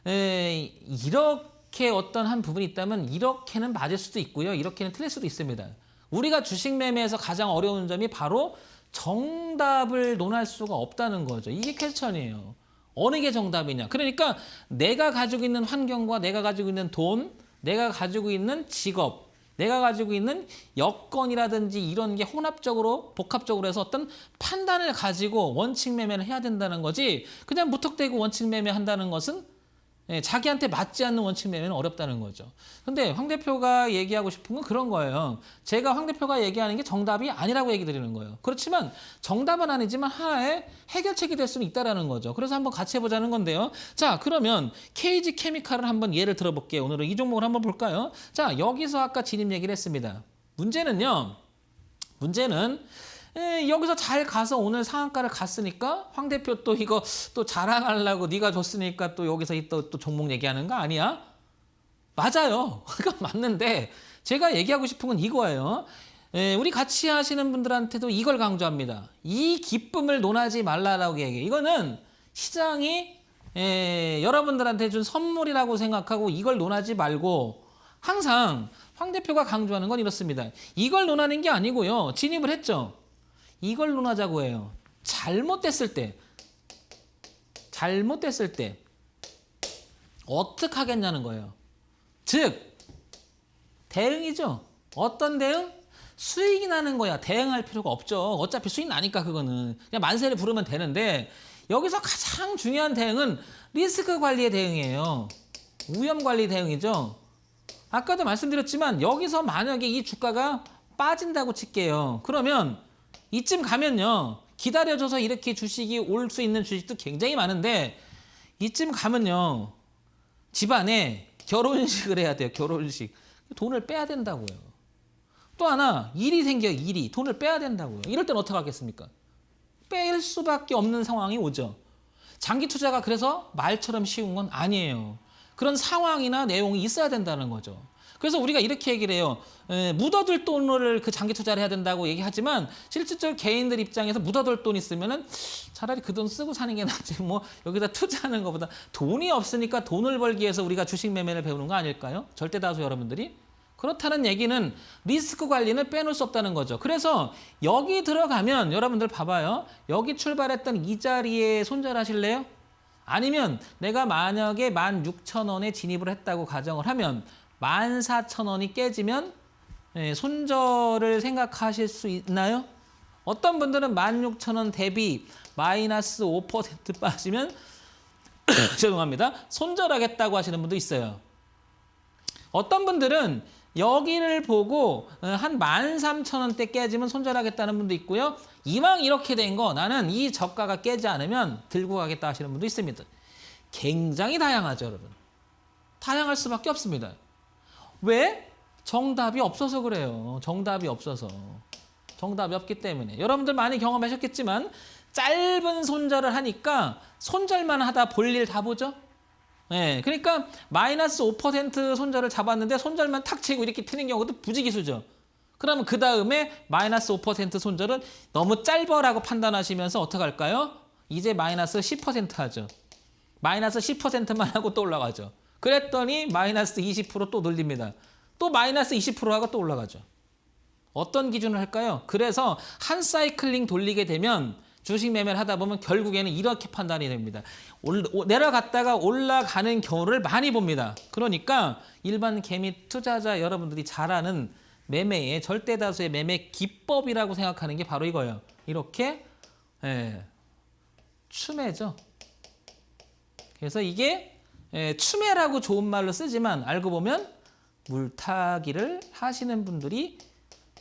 이렇게 어떤 한 부분이 있다면 이렇게는 맞을 수도 있고요. 이렇게는 틀릴 수도 있습니다. 우리가 주식 매매에서 가장 어려운 점이 바로 정답을 논할 수가 없다는 거죠. 이게 퀘스천이에요. 어느 게 정답이냐. 그러니까 내가 가지고 있는 환경과 내가 가지고 있는 돈, 내가 가지고 있는 직업, 내가 가지고 있는 여건이라든지 이런 게 혼합적으로 복합적으로 해서 어떤 판단을 가지고 원칙 매매를 해야 된다는 거지 그냥 무턱대고 원칙 매매한다는 것은 자기한테 맞지 않는 원칙 매매는 어렵다는 거죠. 근데 황 대표가 얘기하고 싶은 건 그런 거예요. 제가 황 대표가 얘기하는 게 정답이 아니라고 얘기 드리는 거예요. 그렇지만 정답은 아니지만 하나의 해결책이 될 수는 있다는 거죠. 그래서 한번 같이 해보자는 건데요. 자, 그러면 KG 케미칼을 한번 예를 들어볼게요. 오늘은 이 종목을 한번 볼까요? 자, 여기서 아까 진입 얘기를 했습니다. 문제는 여기서 잘 가서 오늘 상한가를 갔으니까 황 대표 또 이거 또 자랑하려고 네가 줬으니까 또 여기서 또 종목 얘기하는 거 아니야? 맞아요. 그건 맞는데 제가 얘기하고 싶은 건 이거예요. 우리 같이 하시는 분들한테도 이걸 강조합니다. 이 기쁨을 논하지 말라라고 얘기해요. 이거는 시장이 여러분들한테 준 선물이라고 생각하고 이걸 논하지 말고 항상 황 대표가 강조하는 건 이렇습니다. 이걸 논하는 게 아니고요. 진입을 했죠. 이걸 논하자고 해요. 잘못됐을 때 어떻게 하겠냐는 거예요. 즉 대응이죠. 어떤 대응? 수익이 나는 거야. 대응할 필요가 없죠. 어차피 수익 나니까 그거는 그냥 만세를 부르면 되는데 여기서 가장 중요한 대응은 리스크 관리의 대응이에요. 위험 관리 대응이죠. 아까도 말씀드렸지만 여기서 만약에 이 주가가 빠진다고 칠게요. 그러면 이쯤 가면요. 기다려줘서 이렇게 주식이 올 수 있는 주식도 굉장히 많은데 이쯤 가면요. 집안에 결혼식을 해야 돼요. 결혼식. 돈을 빼야 된다고요. 또 하나 일이 생겨요. 일이. 돈을 빼야 된다고요. 이럴 땐 어떻게 하겠습니까? 뺄 수밖에 없는 상황이 오죠. 장기 투자가 그래서 말처럼 쉬운 건 아니에요. 그런 상황이나 내용이 있어야 된다는 거죠. 그래서 우리가 이렇게 얘기를 해요. 묻어둘 돈을 그 장기 투자를 해야 된다고 얘기하지만 실질적으로 개인들 입장에서 묻어둘 돈 있으면은 차라리 그 돈 쓰고 사는 게 낫지 뭐 여기다 투자하는 것보다 돈이 없으니까 돈을 벌기 위해서 우리가 주식 매매를 배우는 거 아닐까요? 절대 다수 여러분들이. 그렇다는 얘기는 리스크 관리는 빼놓을 수 없다는 거죠. 그래서 여기 들어가면 여러분들 봐봐요. 여기 출발했던 이 자리에 손절하실래요? 아니면 내가 만약에 16,000원에 진입을 했다고 가정을 하면 14,000원이 깨지면 손절을 생각하실 수 있나요? 어떤 분들은 16,000원 대비 마이너스 5% 빠지면 죄송합니다. 손절하겠다고 하시는 분도 있어요. 어떤 분들은 여기를 보고 한 13,000원대 깨지면 손절하겠다는 분도 있고요. 이왕 이렇게 된 거 나는 이 저가가 깨지 않으면 들고 가겠다 하시는 분도 있습니다. 굉장히 다양하죠, 여러분. 다양할 수밖에 없습니다. 왜? 정답이 없어서 그래요. 정답이 없어서. 정답이 없기 때문에. 여러분들 많이 경험하셨겠지만 짧은 손절을 하니까 손절만 하다 볼일 다 보죠? 네, 그러니까 마이너스 5% 손절을 잡았는데 손절만 탁 치고 이렇게 트는 경우도 부지기수죠. 그러면 그 다음에 마이너스 5% 손절은 너무 짧아라고 판단하시면서 어떻게 할까요? 이제 마이너스 10% 하죠. 마이너스 10%만 하고 또 올라가죠. 그랬더니 마이너스 20% 또 늘립니다. 또 마이너스 20% 하고 또 올라가죠. 어떤 기준을 할까요? 그래서 한 사이클링 돌리게 되면 주식 매매를 하다 보면 결국에는 이렇게 판단이 됩니다. 내려갔다가 올라가는 경우를 많이 봅니다. 그러니까 일반 개미 투자자 여러분들이 잘 아는 매매의 절대 다수의 매매 기법이라고 생각하는 게 바로 이거예요. 이렇게 추매죠. 그래서 이게 추매라고 좋은 말로 쓰지만 알고 보면 물타기를 하시는 분들이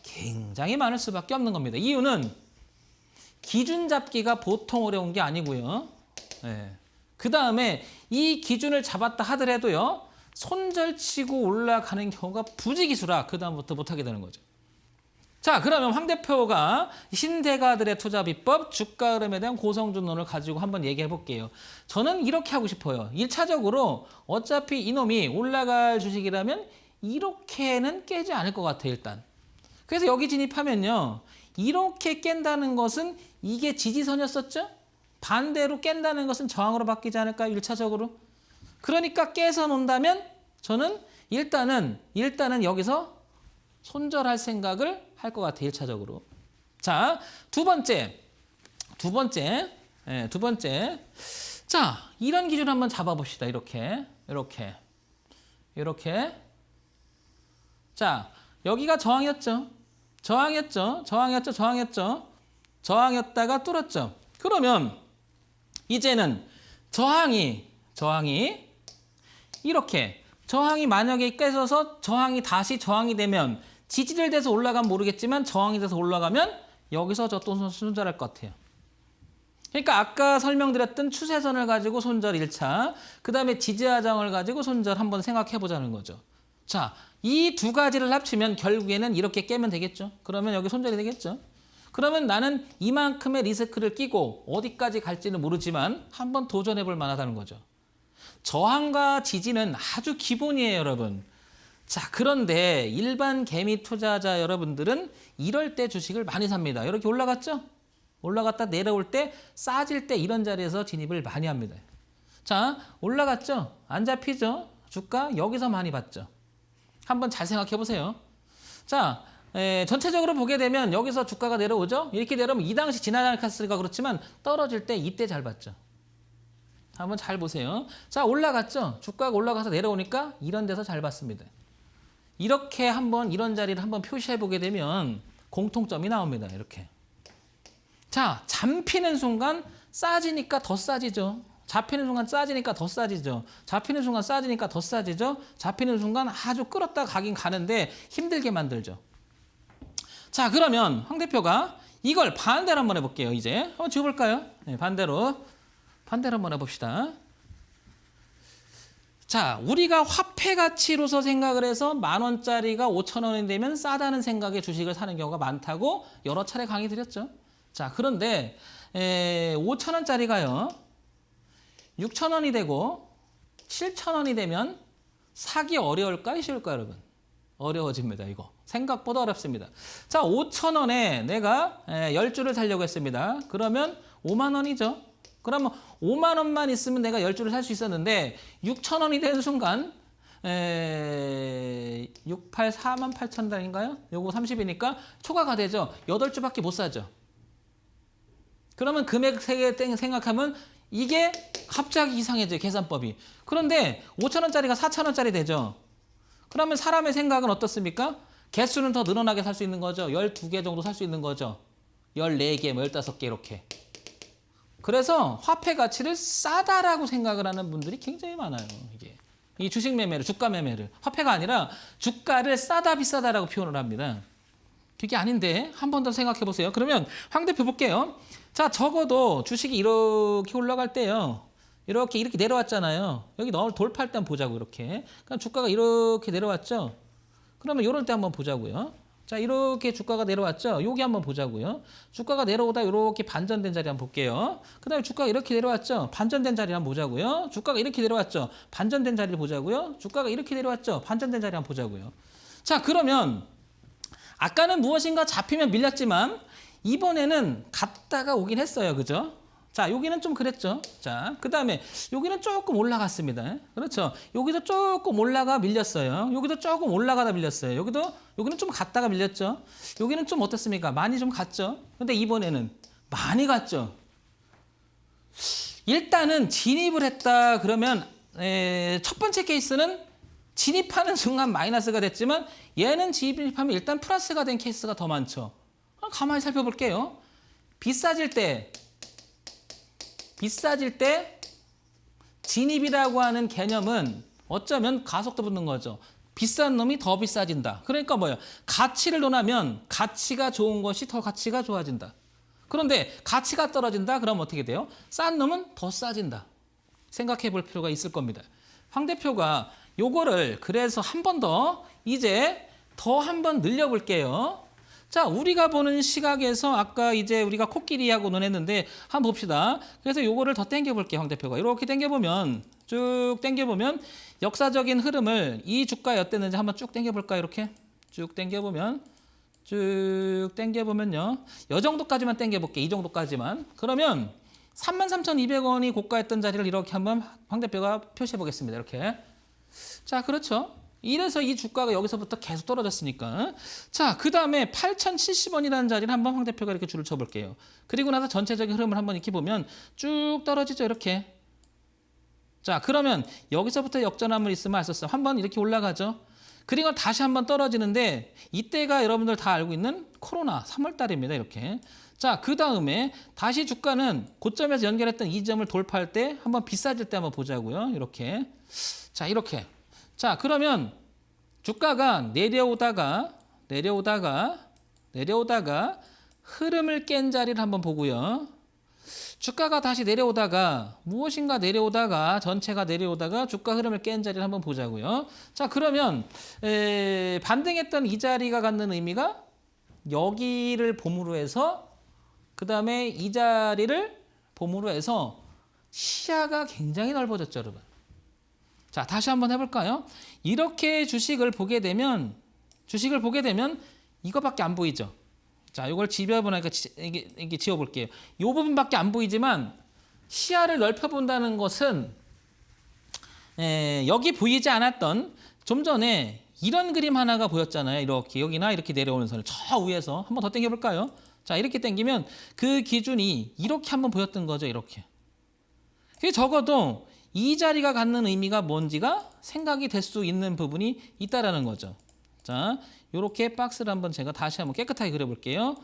굉장히 많을 수밖에 없는 겁니다. 이유는 기준 잡기가 보통 어려운 게 아니고요. 그 다음에 이 기준을 잡았다 하더라도요. 손절치고 올라가는 경우가 부지기수라 그 다음부터 못하게 되는 거죠. 자, 그러면 황 대표가 신대가들의 투자 비법, 주가 흐름에 대한 고성준론을 가지고 한번 얘기해 볼게요. 저는 이렇게 하고 싶어요. 1차적으로 어차피 이놈이 올라갈 주식이라면 이렇게는 깨지 않을 것 같아요, 일단. 그래서 여기 진입하면요. 이렇게 깬다는 것은 이게 지지선이었었죠? 반대로 깬다는 것은 저항으로 바뀌지 않을까요? 1차적으로. 그러니까 깨서 논다면 저는 일단은 여기서 손절할 생각을 할 것 같아요. 1차적으로. 자, 두 번째. 자, 이런 기준 한번 잡아봅시다. 이렇게. 자, 여기가 저항이었죠. 저항이었다가 뚫었죠. 그러면 이제는 저항이 이렇게 저항이 만약에 깨져서 저항이 다시 저항이 되면 지지를 돼서 올라가면 모르겠지만 저항이 돼서 올라가면 여기서 저 또 손절할 것 같아요. 그러니까 아까 설명드렸던 추세선을 가지고 손절 1차, 그 다음에 지지하장을 가지고 손절 한번 생각해 보자는 거죠. 자, 이 두 가지를 합치면 결국에는 이렇게 깨면 되겠죠. 그러면 여기 손절이 되겠죠. 그러면 나는 이만큼의 리스크를 끼고 어디까지 갈지는 모르지만 한번 도전해 볼 만하다는 거죠. 저항과 지지는 아주 기본이에요, 여러분. 자, 그런데 일반 개미 투자자 여러분들은 이럴 때 주식을 많이 삽니다. 이렇게 올라갔죠? 올라갔다 내려올 때 싸질 때 이런 자리에서 진입을 많이 합니다. 자, 올라갔죠? 안 잡히죠? 주가 여기서 많이 봤죠? 한번 잘 생각해 보세요. 자, 전체적으로 보게 되면 여기서 주가가 내려오죠? 이렇게 내려오면 이 당시 지나갔으니까 그렇지만 떨어질 때 이때 잘 봤죠? 한번 잘 보세요. 자, 올라갔죠? 주가가 올라가서 내려오니까 이런 데서 잘 봤습니다. 이렇게 한번 이런 자리를 한번 표시해 보게 되면 공통점이 나옵니다. 이렇게. 자, 잡히는 순간 싸지니까 더 싸지죠. 잡히는 순간 싸지니까 더 싸지죠. 잡히는 순간 싸지니까 더 싸지죠. 잡히는 순간 아주 끌었다 가긴 가는데 힘들게 만들죠. 자, 그러면 황 대표가 이걸 반대로 한번 해볼게요. 이제 한번 지워볼까요? 네, 반대로 한번 해봅시다. 자, 우리가 화폐 가치로서 생각을 해서 10,000원짜리가 5,000원이 되면 싸다는 생각에 주식을 사는 경우가 많다고 여러 차례 강의 드렸죠. 자, 그런데 5,000원짜리가요. 6,000원이 되고 7,000원이 되면 사기 어려울까요? 쉬울까요, 여러분? 어려워집니다. 이거 생각보다 어렵습니다. 자, 5,000원에 내가 10주를 살려고 했습니다. 그러면 5만 원이죠. 그러면 5만 원만 있으면 내가 10주를 살 수 있었는데 6,000원이 되는 순간 684만 8천 단인가요? 요거 30이니까 초과가 되죠. 8주밖에 못 사죠. 그러면 금액 생각하면 이게 갑자기 이상해져요. 계산법이. 그런데 5,000원짜리가 4,000원짜리 되죠. 그러면 사람의 생각은 어떻습니까? 개수는 더 늘어나게 살 수 있는 거죠. 12개 정도 살 수 있는 거죠. 14개, 15개 이렇게. 그래서 화폐 가치를 싸다라고 생각을 하는 분들이 굉장히 많아요. 이게. 이 주식 매매를, 주가 매매를. 화폐가 아니라 주가를 싸다 비싸다라고 표현을 합니다. 그게 아닌데 한 번 더 생각해 보세요. 그러면 황 대표 볼게요. 자, 적어도 주식이 이렇게 올라갈 때요. 이렇게 내려왔잖아요. 여기 돌파할 때 한번 보자고 이렇게. 그럼 주가가 이렇게 내려왔죠. 그러면 이럴 때 한번 보자고요. 자, 이렇게 주가가 내려왔죠. 여기 한번 보자고요. 주가가 내려오다 이렇게 반전된 자리 한번 볼게요. 그다음에 주가가 이렇게 내려왔죠. 반전된 자리 한번 보자고요. 주가가 이렇게 내려왔죠. 반전된 자리를 보자고요. 주가가 이렇게 내려왔죠. 반전된 자리 한번 보자고요. 자, 그러면 아까는 무엇인가 잡히면 밀렸지만 이번에는 갔다가 오긴 했어요. 그죠? 자, 여기는 좀 그랬죠. 자, 그 다음에 여기는 조금 올라갔습니다. 그렇죠. 여기도 조금 올라가 밀렸어요. 여기도 조금 올라가다 밀렸어요. 여기는 좀 갔다가 밀렸죠. 여기는 좀 어떻습니까? 많이 좀 갔죠. 근데 이번에는 많이 갔죠. 일단은 진입을 했다 그러면 첫 번째 케이스는 진입하는 순간 마이너스가 됐지만 얘는 진입하면 일단 플러스가 된 케이스가 더 많죠. 가만히 살펴볼게요. 비싸질 때 진입이라고 하는 개념은 어쩌면 가속도 붙는 거죠. 비싼 놈이 더 비싸진다. 그러니까 뭐예요? 가치를 논하면 가치가 좋은 것이 더 가치가 좋아진다. 그런데 가치가 떨어진다? 그럼 어떻게 돼요? 싼 놈은 더 싸진다. 생각해 볼 필요가 있을 겁니다. 황 대표가 요거를 그래서 한 번 더 이제 더 한 번 늘려볼게요. 자, 우리가 보는 시각에서 아까 이제 우리가 코끼리하고 논했는데 한번 봅시다. 그래서 요거를 더 당겨볼게요, 황 대표가. 이렇게 당겨보면 쭉 당겨보면 역사적인 흐름을 이 주가에 어땠는지 한번 쭉 당겨볼까요? 이렇게 쭉 당겨보면요. 이 정도까지만 당겨볼게요. 이 정도까지만. 그러면 33,200원이 고가였던 자리를 이렇게 한번 황 대표가 표시해 보겠습니다. 이렇게. 자, 그렇죠. 이래서 이 주가가 여기서부터 계속 떨어졌으니까. 자, 그 다음에 8,070원이라는 자리를 한번 황 대표가 이렇게 줄을 쳐볼게요. 그리고 나서 전체적인 흐름을 한번 이렇게 보면 쭉 떨어지죠. 이렇게. 자, 그러면 여기서부터 역전함을 있으면 알았어요. 한번 이렇게 올라가죠. 그리고 다시 한번 떨어지는데 이때가 여러분들 다 알고 있는 코로나 3월 달입니다. 이렇게. 자, 그 다음에 다시 주가는 고점에서 연결했던 이 점을 돌파할 때 한번 비싸질 때 한번 보자고요. 이렇게. 자, 이렇게. 자, 그러면 주가가 내려오다가 흐름을 깬 자리를 한번 보고요. 주가가 다시 내려오다가 무엇인가 내려오다가 전체가 내려오다가 주가 흐름을 깬 자리를 한번 보자고요. 자, 그러면 반등했던 이 자리가 갖는 의미가 여기를 봄으로 해서 그 다음에 이 자리를 봄으로 해서 시야가 굉장히 넓어졌죠, 여러분. 자, 다시 한번 해볼까요? 이렇게 주식을 보게 되면 이거밖에 안 보이죠. 자, 이걸 지벼보니까 이게 지워볼게요. 이 부분밖에 안 보이지만 시야를 넓혀본다는 것은 여기 보이지 않았던 좀 전에 이런 그림 하나가 보였잖아요. 이렇게 여기나 이렇게 내려오는 선을 저 위에서 한번 더 당겨볼까요? 자, 이렇게 당기면 그 기준이 이렇게 한번 보였던 거죠. 이렇게. 그게 적어도 이 자리가 갖는 의미가 뭔지가 생각이 될 수 있는 부분이 있다라는 거죠. 자, 이렇게 박스를 한번 제가 다시 한번 깨끗하게 그려볼게요.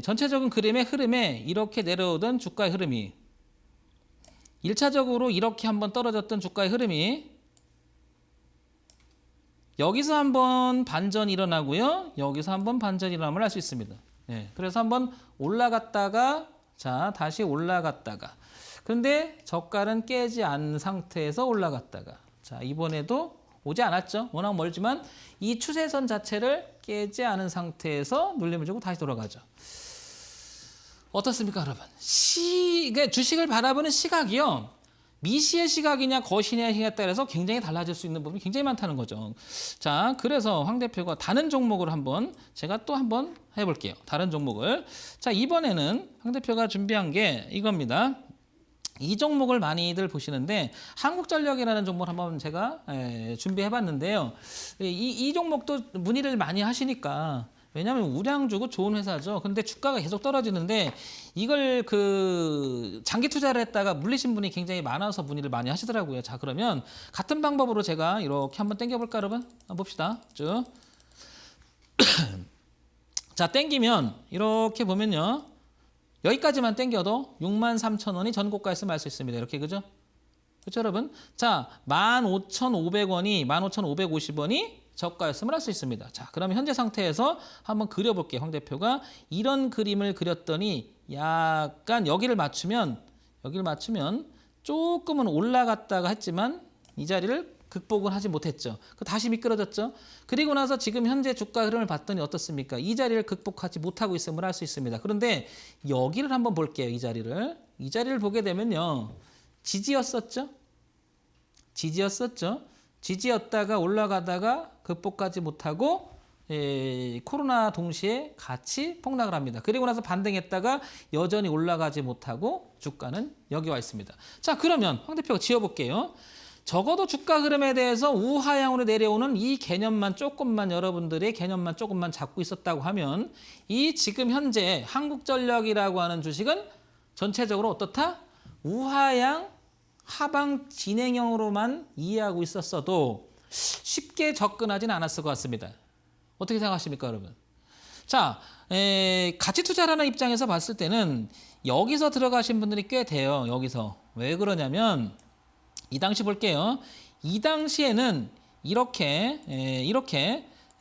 전체적인 그림의 흐름에 이렇게 내려오던 주가의 흐름이 1차적으로 이렇게 한번 떨어졌던 주가의 흐름이 여기서 한번 반전이 일어나고요. 여기서 한번 반전이 일어남을 알 수 있습니다. 그래서 한번 올라갔다가 자, 다시 올라갔다가 그런데 저가는 깨지 않은 상태에서 올라갔다가 자, 이번에도 오지 않았죠. 워낙 멀지만 이 추세선 자체를 깨지 않은 상태에서 눌림을 주고 다시 돌아가죠. 어떻습니까, 여러분? 그러니까 주식을 바라보는 시각이요. 미시의 시각이냐 거신의 시각에 따라서 굉장히 달라질 수 있는 부분이 굉장히 많다는 거죠. 자, 그래서 황 대표가 다른 종목을 제가 또 한번 해볼게요. 다른 종목을. 자, 이번에는 황 대표가 준비한 게 이겁니다. 이 종목을 많이들 보시는데 한국전력이라는 종목을 한번 제가 준비해봤는데요. 이 종목도 문의를 많이 하시니까 왜냐하면 우량주고 좋은 회사죠. 근데 주가가 계속 떨어지는데 이걸 장기 투자를 했다가 물리신 분이 굉장히 많아서 문의를 많이 하시더라고요. 자, 그러면 같은 방법으로 제가 이렇게 한번 당겨볼까 여러분? 한번 봅시다. 쭉. 자, 당기면 이렇게 보면요. 여기까지만 당겨도 63,000원이 전고가였으면 알 수 있습니다. 이렇게 그죠? 그렇죠, 여러분? 자, 15,500원이 15,550원이 저가였음을 알 수 있습니다. 자, 그러면 현재 상태에서 한번 그려볼게요. 황 대표가 이런 그림을 그렸더니 약간 여기를 맞추면 조금은 올라갔다가 했지만 이 자리를 극복은 하지 못했죠. 다시 미끄러졌죠. 그리고 나서 지금 현재 주가 흐름을 봤더니 어떻습니까? 이 자리를 극복하지 못하고 있음을 알 수 있습니다. 그런데 여기를 한번 볼게요. 이 자리를 보게 되면요. 지지였었죠. 지지였다가 올라가다가 극복하지 못하고 코로나 동시에 같이 폭락을 합니다. 그리고 나서 반등했다가 여전히 올라가지 못하고 주가는 여기 와 있습니다. 자, 그러면 황 대표가 지어볼게요. 적어도 주가 흐름에 대해서 우하향으로 내려오는 이 개념만 여러분들의 개념만 조금만 잡고 있었다고 하면 이 지금 현재 한국전력이라고 하는 주식은 전체적으로 어떻다? 우하향 하방 진행형으로만 이해하고 있었어도 쉽게 접근하진 않았을 것 같습니다. 어떻게 생각하십니까, 여러분? 자, 가치 투자라는 입장에서 봤을 때는 여기서 들어가신 분들이 꽤 돼요. 여기서. 왜 그러냐면 이 당시 볼게요. 이 당시에는 이렇게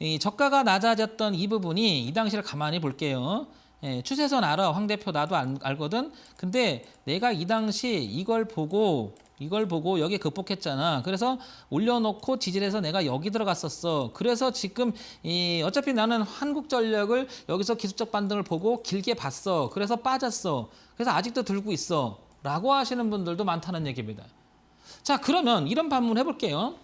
이 저가가 낮아졌던 이 부분이 이 당시를 가만히 볼게요. 추세선 알아. 황 대표 나도 알거든. 근데 내가 이 당시 이걸 보고 여기 극복했잖아. 그래서 올려놓고 지지해서 내가 여기 들어갔었어. 그래서 지금 어차피 나는 한국전력을 여기서 기술적 반등을 보고 길게 봤어. 그래서 빠졌어. 그래서 아직도 들고 있어. 라고 하시는 분들도 많다는 얘기입니다. 자, 그러면 이런 반문 해볼게요.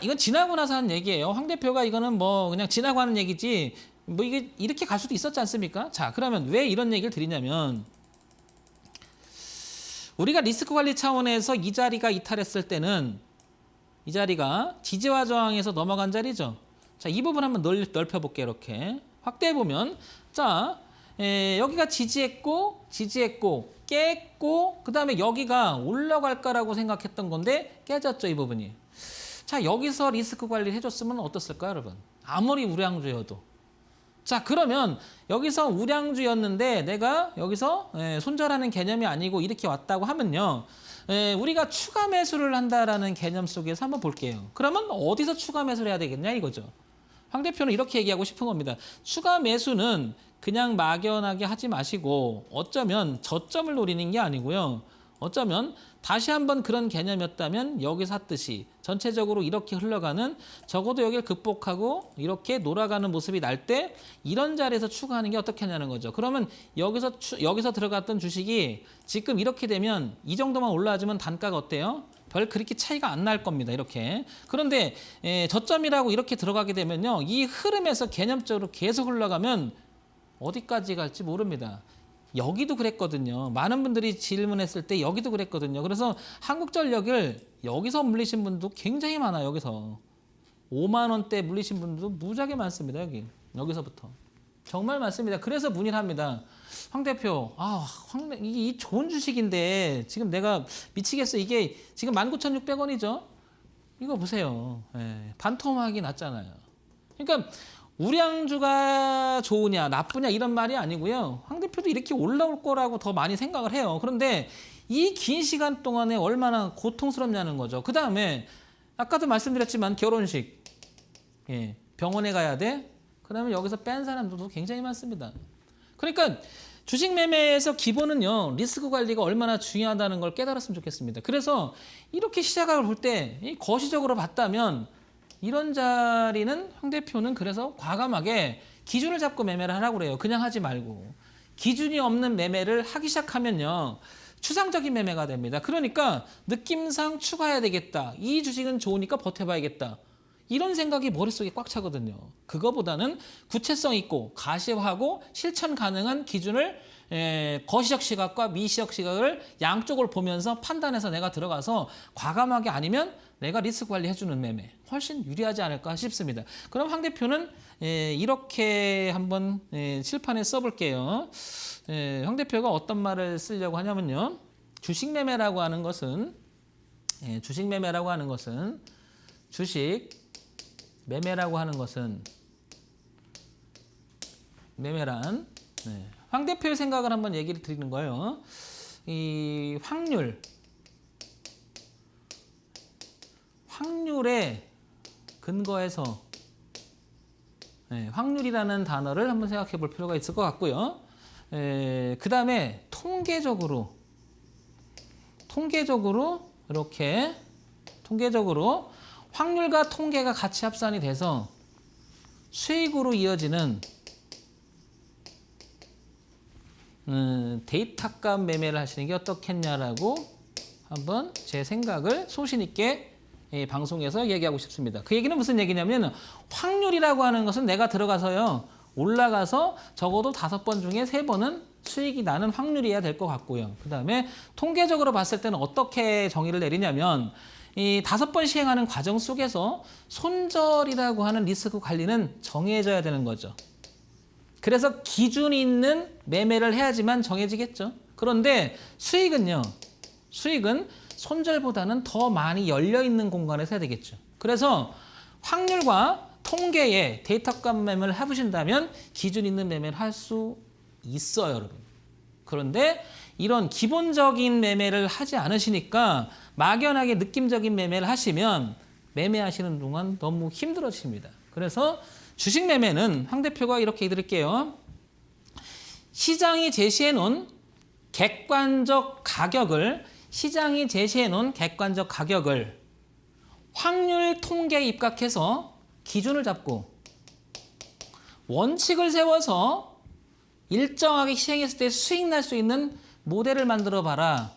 이건 지나고 나서 하는 얘기예요. 황 대표가 이거는 뭐 그냥 지나고 하는 얘기지 뭐 이게 이렇게 갈 수도 있었지 않습니까? 자, 그러면 왜 이런 얘기를 드리냐면 우리가 리스크 관리 차원에서 이 자리가 이탈했을 때는 이 자리가 지지와 저항에서 넘어간 자리죠. 자, 이 부분 한번 넓혀볼게요. 이렇게 확대해 보면 자, 여기가 지지했고 깼고 그 다음에 여기가 올라갈까라고 생각했던 건데 깨졌죠. 이 부분이. 자, 여기서 리스크 관리를 해줬으면 어떻을까요, 여러분? 아무리 우량주여도. 자, 그러면 여기서 우량주였는데 내가 여기서 손절하는 개념이 아니고 이렇게 왔다고 하면요. 우리가 추가 매수를 한다라는 개념 속에서 한번 볼게요. 그러면 어디서 추가 매수를 해야 되겠냐 이거죠. 황 대표는 이렇게 얘기하고 싶은 겁니다. 추가 매수는 그냥 막연하게 하지 마시고 어쩌면 저점을 노리는 게 아니고요. 어쩌면 다시 한번 그런 개념이었다면 여기서 샀듯이 전체적으로 이렇게 흘러가는 적어도 여기를 극복하고 이렇게 돌아가는 모습이 날 때 이런 자리에서 추가하는 게 어떻게 하냐는 거죠. 그러면 여기서 들어갔던 주식이 지금 이렇게 되면 이 정도만 올라가지면 단가가 어때요? 별 그렇게 차이가 안 날 겁니다. 이렇게. 그런데 저점이라고 이렇게 들어가게 되면요. 이 흐름에서 개념적으로 계속 흘러가면 어디까지 갈지 모릅니다. 여기도 그랬거든요. 많은 분들이 질문했을 때 여기도 그랬거든요. 그래서 한국전력을 여기서 물리신 분도 굉장히 많아요. 여기서 5만 원대 물리신 분도 무지하게 많습니다. 여기서부터 정말 많습니다. 그래서 문의를 합니다. 황 대표, 이게 좋은 주식인데 지금 내가 미치겠어. 이게 지금 19,600원이죠. 이거 보세요. 반토막이 났잖아요. 그러니까 우량주가 좋으냐 나쁘냐 이런 말이 아니고요. 황 대표도 이렇게 올라올 거라고 더 많이 생각을 해요. 그런데 이 긴 시간 동안에 얼마나 고통스럽냐는 거죠. 그 다음에 아까도 말씀드렸지만 결혼식 병원에 가야 돼. 그러면 여기서 뺀 사람들도 굉장히 많습니다. 그러니까 주식 매매에서 기본은요. 리스크 관리가 얼마나 중요하다는 걸 깨달았으면 좋겠습니다. 그래서 이렇게 시작을 볼 때 거시적으로 봤다면 이런 자리는 황 대표는 그래서 과감하게 기준을 잡고 매매를 하라고 그래요. 그냥 하지 말고. 기준이 없는 매매를 하기 시작하면요. 추상적인 매매가 됩니다. 그러니까 느낌상 추가해야 되겠다. 이 주식은 좋으니까 버텨봐야겠다. 이런 생각이 머릿속에 꽉 차거든요. 그거보다는 구체성 있고 가시화하고 실천 가능한 기준을 거시적 시각과 미시적 시각을 양쪽을 보면서 판단해서 내가 들어가서 과감하게 아니면 내가 리스크 관리해주는 매매 훨씬 유리하지 않을까 싶습니다. 그럼 황 대표는 이렇게 한번 칠판에 써볼게요. 황 대표가 어떤 말을 쓰려고 하냐면요. 주식 매매라고 하는 것은 주식 매매라고 하는 것은 매매란 황 대표의 생각을 한번 얘기를 드리는 거예요. 이 확률에 근거해서 확률이라는 단어를 한번 생각해 볼 필요가 있을 것 같고요. 그 다음에 통계적으로 확률과 통계가 같이 합산이 돼서 수익으로 이어지는 데이터값 매매를 하시는 게 어떻겠냐라고 한번 제 생각을 소신 있게 방송에서 얘기하고 싶습니다. 그 얘기는 무슨 얘기냐면 확률이라고 하는 것은 내가 들어가서요. 올라가서 적어도 5번 중에 3번은 수익이 나는 확률이어야 될 것 같고요. 그 다음에 통계적으로 봤을 때는 어떻게 정의를 내리냐면 이 5번 시행하는 과정 속에서 손절이라고 하는 리스크 관리는 정해져야 되는 거죠. 그래서 기준이 있는 매매를 해야지만 정해지겠죠. 그런데 수익은 손절보다는 더 많이 열려있는 공간에서 해야 되겠죠. 그래서 확률과 통계의 데이터값 매매를 해보신다면 기준 있는 매매를 할 수 있어요, 여러분. 그런데 이런 기본적인 매매를 하지 않으시니까 막연하게 느낌적인 매매를 하시면 매매하시는 동안 너무 힘들어집니다. 그래서 주식 매매는 황 대표가 이렇게 드릴게요. 시장이 제시해 놓은 객관적 가격을 확률 통계에 입각해서 기준을 잡고 원칙을 세워서 일정하게 시행했을 때 수익 날 수 있는 모델을 만들어 봐라.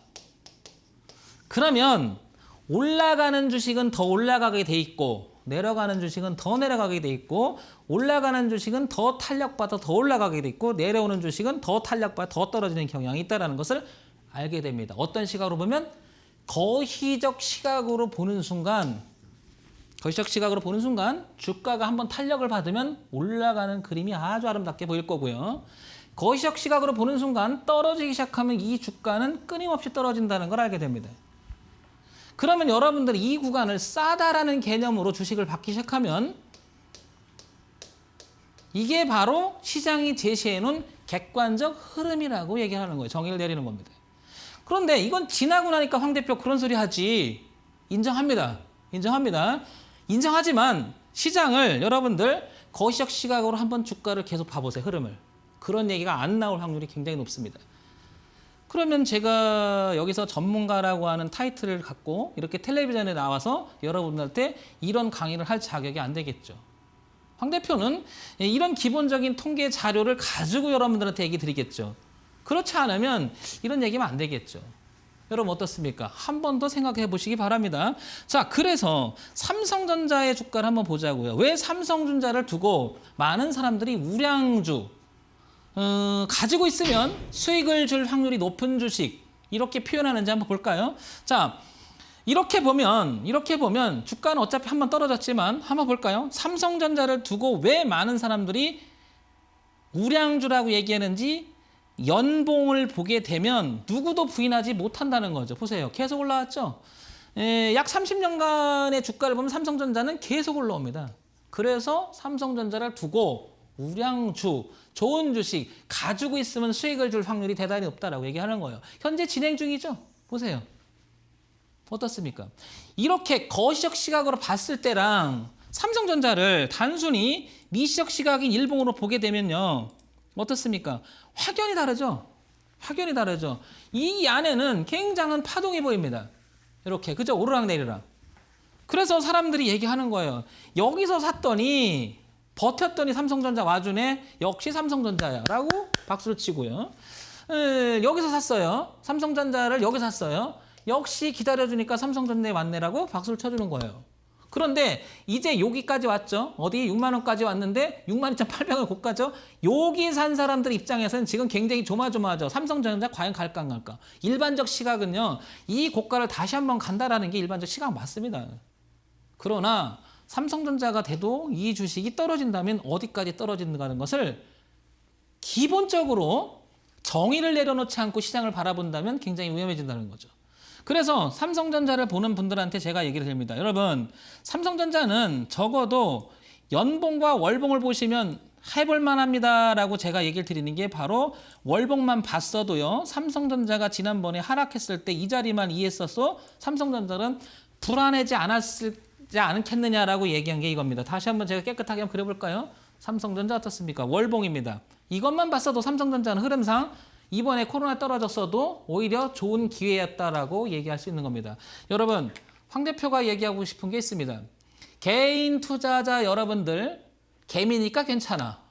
그러면 올라가는 주식은 더 올라가게 돼 있고 내려가는 주식은 더 내려가게 돼 있고 올라가는 주식은 더 탄력받아 더 올라가게 돼 있고 내려오는 주식은 더 탄력받아 더 떨어지는 경향이 있다는 것을 알게 됩니다. 어떤 시각으로 보면 거시적 시각으로 보는 순간 주가가 한번 탄력을 받으면 올라가는 그림이 아주 아름답게 보일 거고요. 거시적 시각으로 보는 순간 떨어지기 시작하면 이 주가는 끊임없이 떨어진다는 걸 알게 됩니다. 그러면 여러분들이 이 구간을 싸다라는 개념으로 주식을 받기 시작하면 이게 바로 시장이 제시해 놓은 객관적 흐름이라고 얘기하는 거예요. 정의를 내리는 겁니다. 그런데 이건 지나고 나니까 황 대표 그런 소리 하지. 인정합니다. 인정하지만 시장을 여러분들 거시적 시각으로 한번 주가를 계속 봐보세요. 흐름을. 그런 얘기가 안 나올 확률이 굉장히 높습니다. 그러면 제가 여기서 전문가라고 하는 타이틀을 갖고 이렇게 텔레비전에 나와서 여러분들한테 이런 강의를 할 자격이 안 되겠죠. 황 대표는 이런 기본적인 통계 자료를 가지고 여러분들한테 얘기 드리겠죠. 그렇지 않으면 이런 얘기면 안 되겠죠. 여러분 어떻습니까? 한 번 더 생각해 보시기 바랍니다. 자, 그래서 삼성전자의 주가를 한번 보자고요. 왜 삼성전자를 두고 많은 사람들이 우량주 가지고 있으면 수익을 줄 확률이 높은 주식 이렇게 표현하는지 한번 볼까요? 자, 이렇게 보면 주가는 어차피 한번 떨어졌지만 한번 볼까요? 삼성전자를 두고 왜 많은 사람들이 우량주라고 얘기하는지 연봉을 보게 되면 누구도 부인하지 못한다는 거죠. 보세요. 계속 올라왔죠? 약 30년간의 주가를 보면 삼성전자는 계속 올라옵니다. 그래서 삼성전자를 두고 우량주, 좋은 주식 가지고 있으면 수익을 줄 확률이 대단히 높다라고 얘기하는 거예요. 현재 진행 중이죠? 보세요. 어떻습니까? 이렇게 거시적 시각으로 봤을 때랑 삼성전자를 단순히 미시적 시각인 일봉으로 보게 되면요. 어떻습니까? 확연히 다르죠? 이 안에는 굉장한 파동이 보입니다. 이렇게, 그죠? 오르락내리락. 그래서 사람들이 얘기하는 거예요. 여기서 샀더니 버텼더니 삼성전자 와주네. 역시 삼성전자야 라고 박수를 치고요. 여기서 샀어요. 삼성전자를 여기서 샀어요. 역시 기다려주니까 삼성전자에 왔네라고 박수를 쳐주는 거예요. 그런데 이제 여기까지 왔죠. 어디 6만 원까지 왔는데 62,800원 고가죠. 여기 산 사람들 입장에서는 지금 굉장히 조마조마하죠. 삼성전자 과연 갈까 안 갈까. 일반적 시각은요. 이 고가를 다시 한번 간다라는 게 일반적 시각 맞습니다. 그러나 삼성전자가 돼도 이 주식이 떨어진다면 어디까지 떨어진다는 것을 기본적으로 정의를 내려놓지 않고 시장을 바라본다면 굉장히 위험해진다는 거죠. 그래서 삼성전자를 보는 분들한테 제가 얘기를 드립니다. 여러분, 삼성전자는 적어도 연봉과 월봉을 보시면 해볼 만합니다라고 제가 얘기를 드리는 게 바로 월봉만 봤어도요. 삼성전자가 지난번에 하락했을 때 이 자리만 이해했었어 삼성전자는 불안하지 않겠느냐라고 얘기한 게 이겁니다. 다시 한번 제가 깨끗하게 한번 그려볼까요? 삼성전자 어떻습니까? 월봉입니다. 이것만 봤어도 삼성전자는 흐름상 이번에 코로나 떨어졌어도 오히려 좋은 기회였다라고 얘기할 수 있는 겁니다. 여러분, 황 대표가 얘기하고 싶은 게 있습니다. 개인 투자자 여러분들, 개미니까 괜찮아.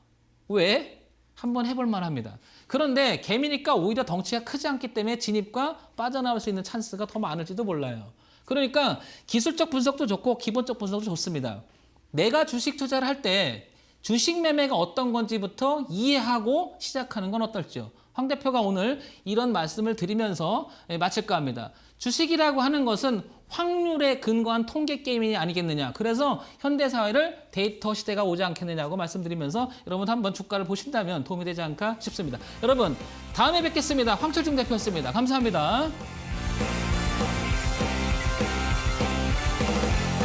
왜? 한번 해볼 만합니다. 그런데 개미니까 오히려 덩치가 크지 않기 때문에 진입과 빠져나올 수 있는 찬스가 더 많을지도 몰라요. 그러니까 기술적 분석도 좋고 기본적 분석도 좋습니다. 내가 주식 투자를 할 때 주식 매매가 어떤 건지부터 이해하고 시작하는 건 어떨지요? 황 대표가 오늘 이런 말씀을 드리면서 마칠까 합니다. 주식이라고 하는 것은 확률에 근거한 통계 게임이 아니겠느냐. 그래서 현대사회를 데이터 시대가 오지 않겠느냐고 말씀드리면서 여러분 한번 주가를 보신다면 도움이 되지 않을까 싶습니다. 여러분 다음에 뵙겠습니다. 황철중 대표였습니다. 감사합니다.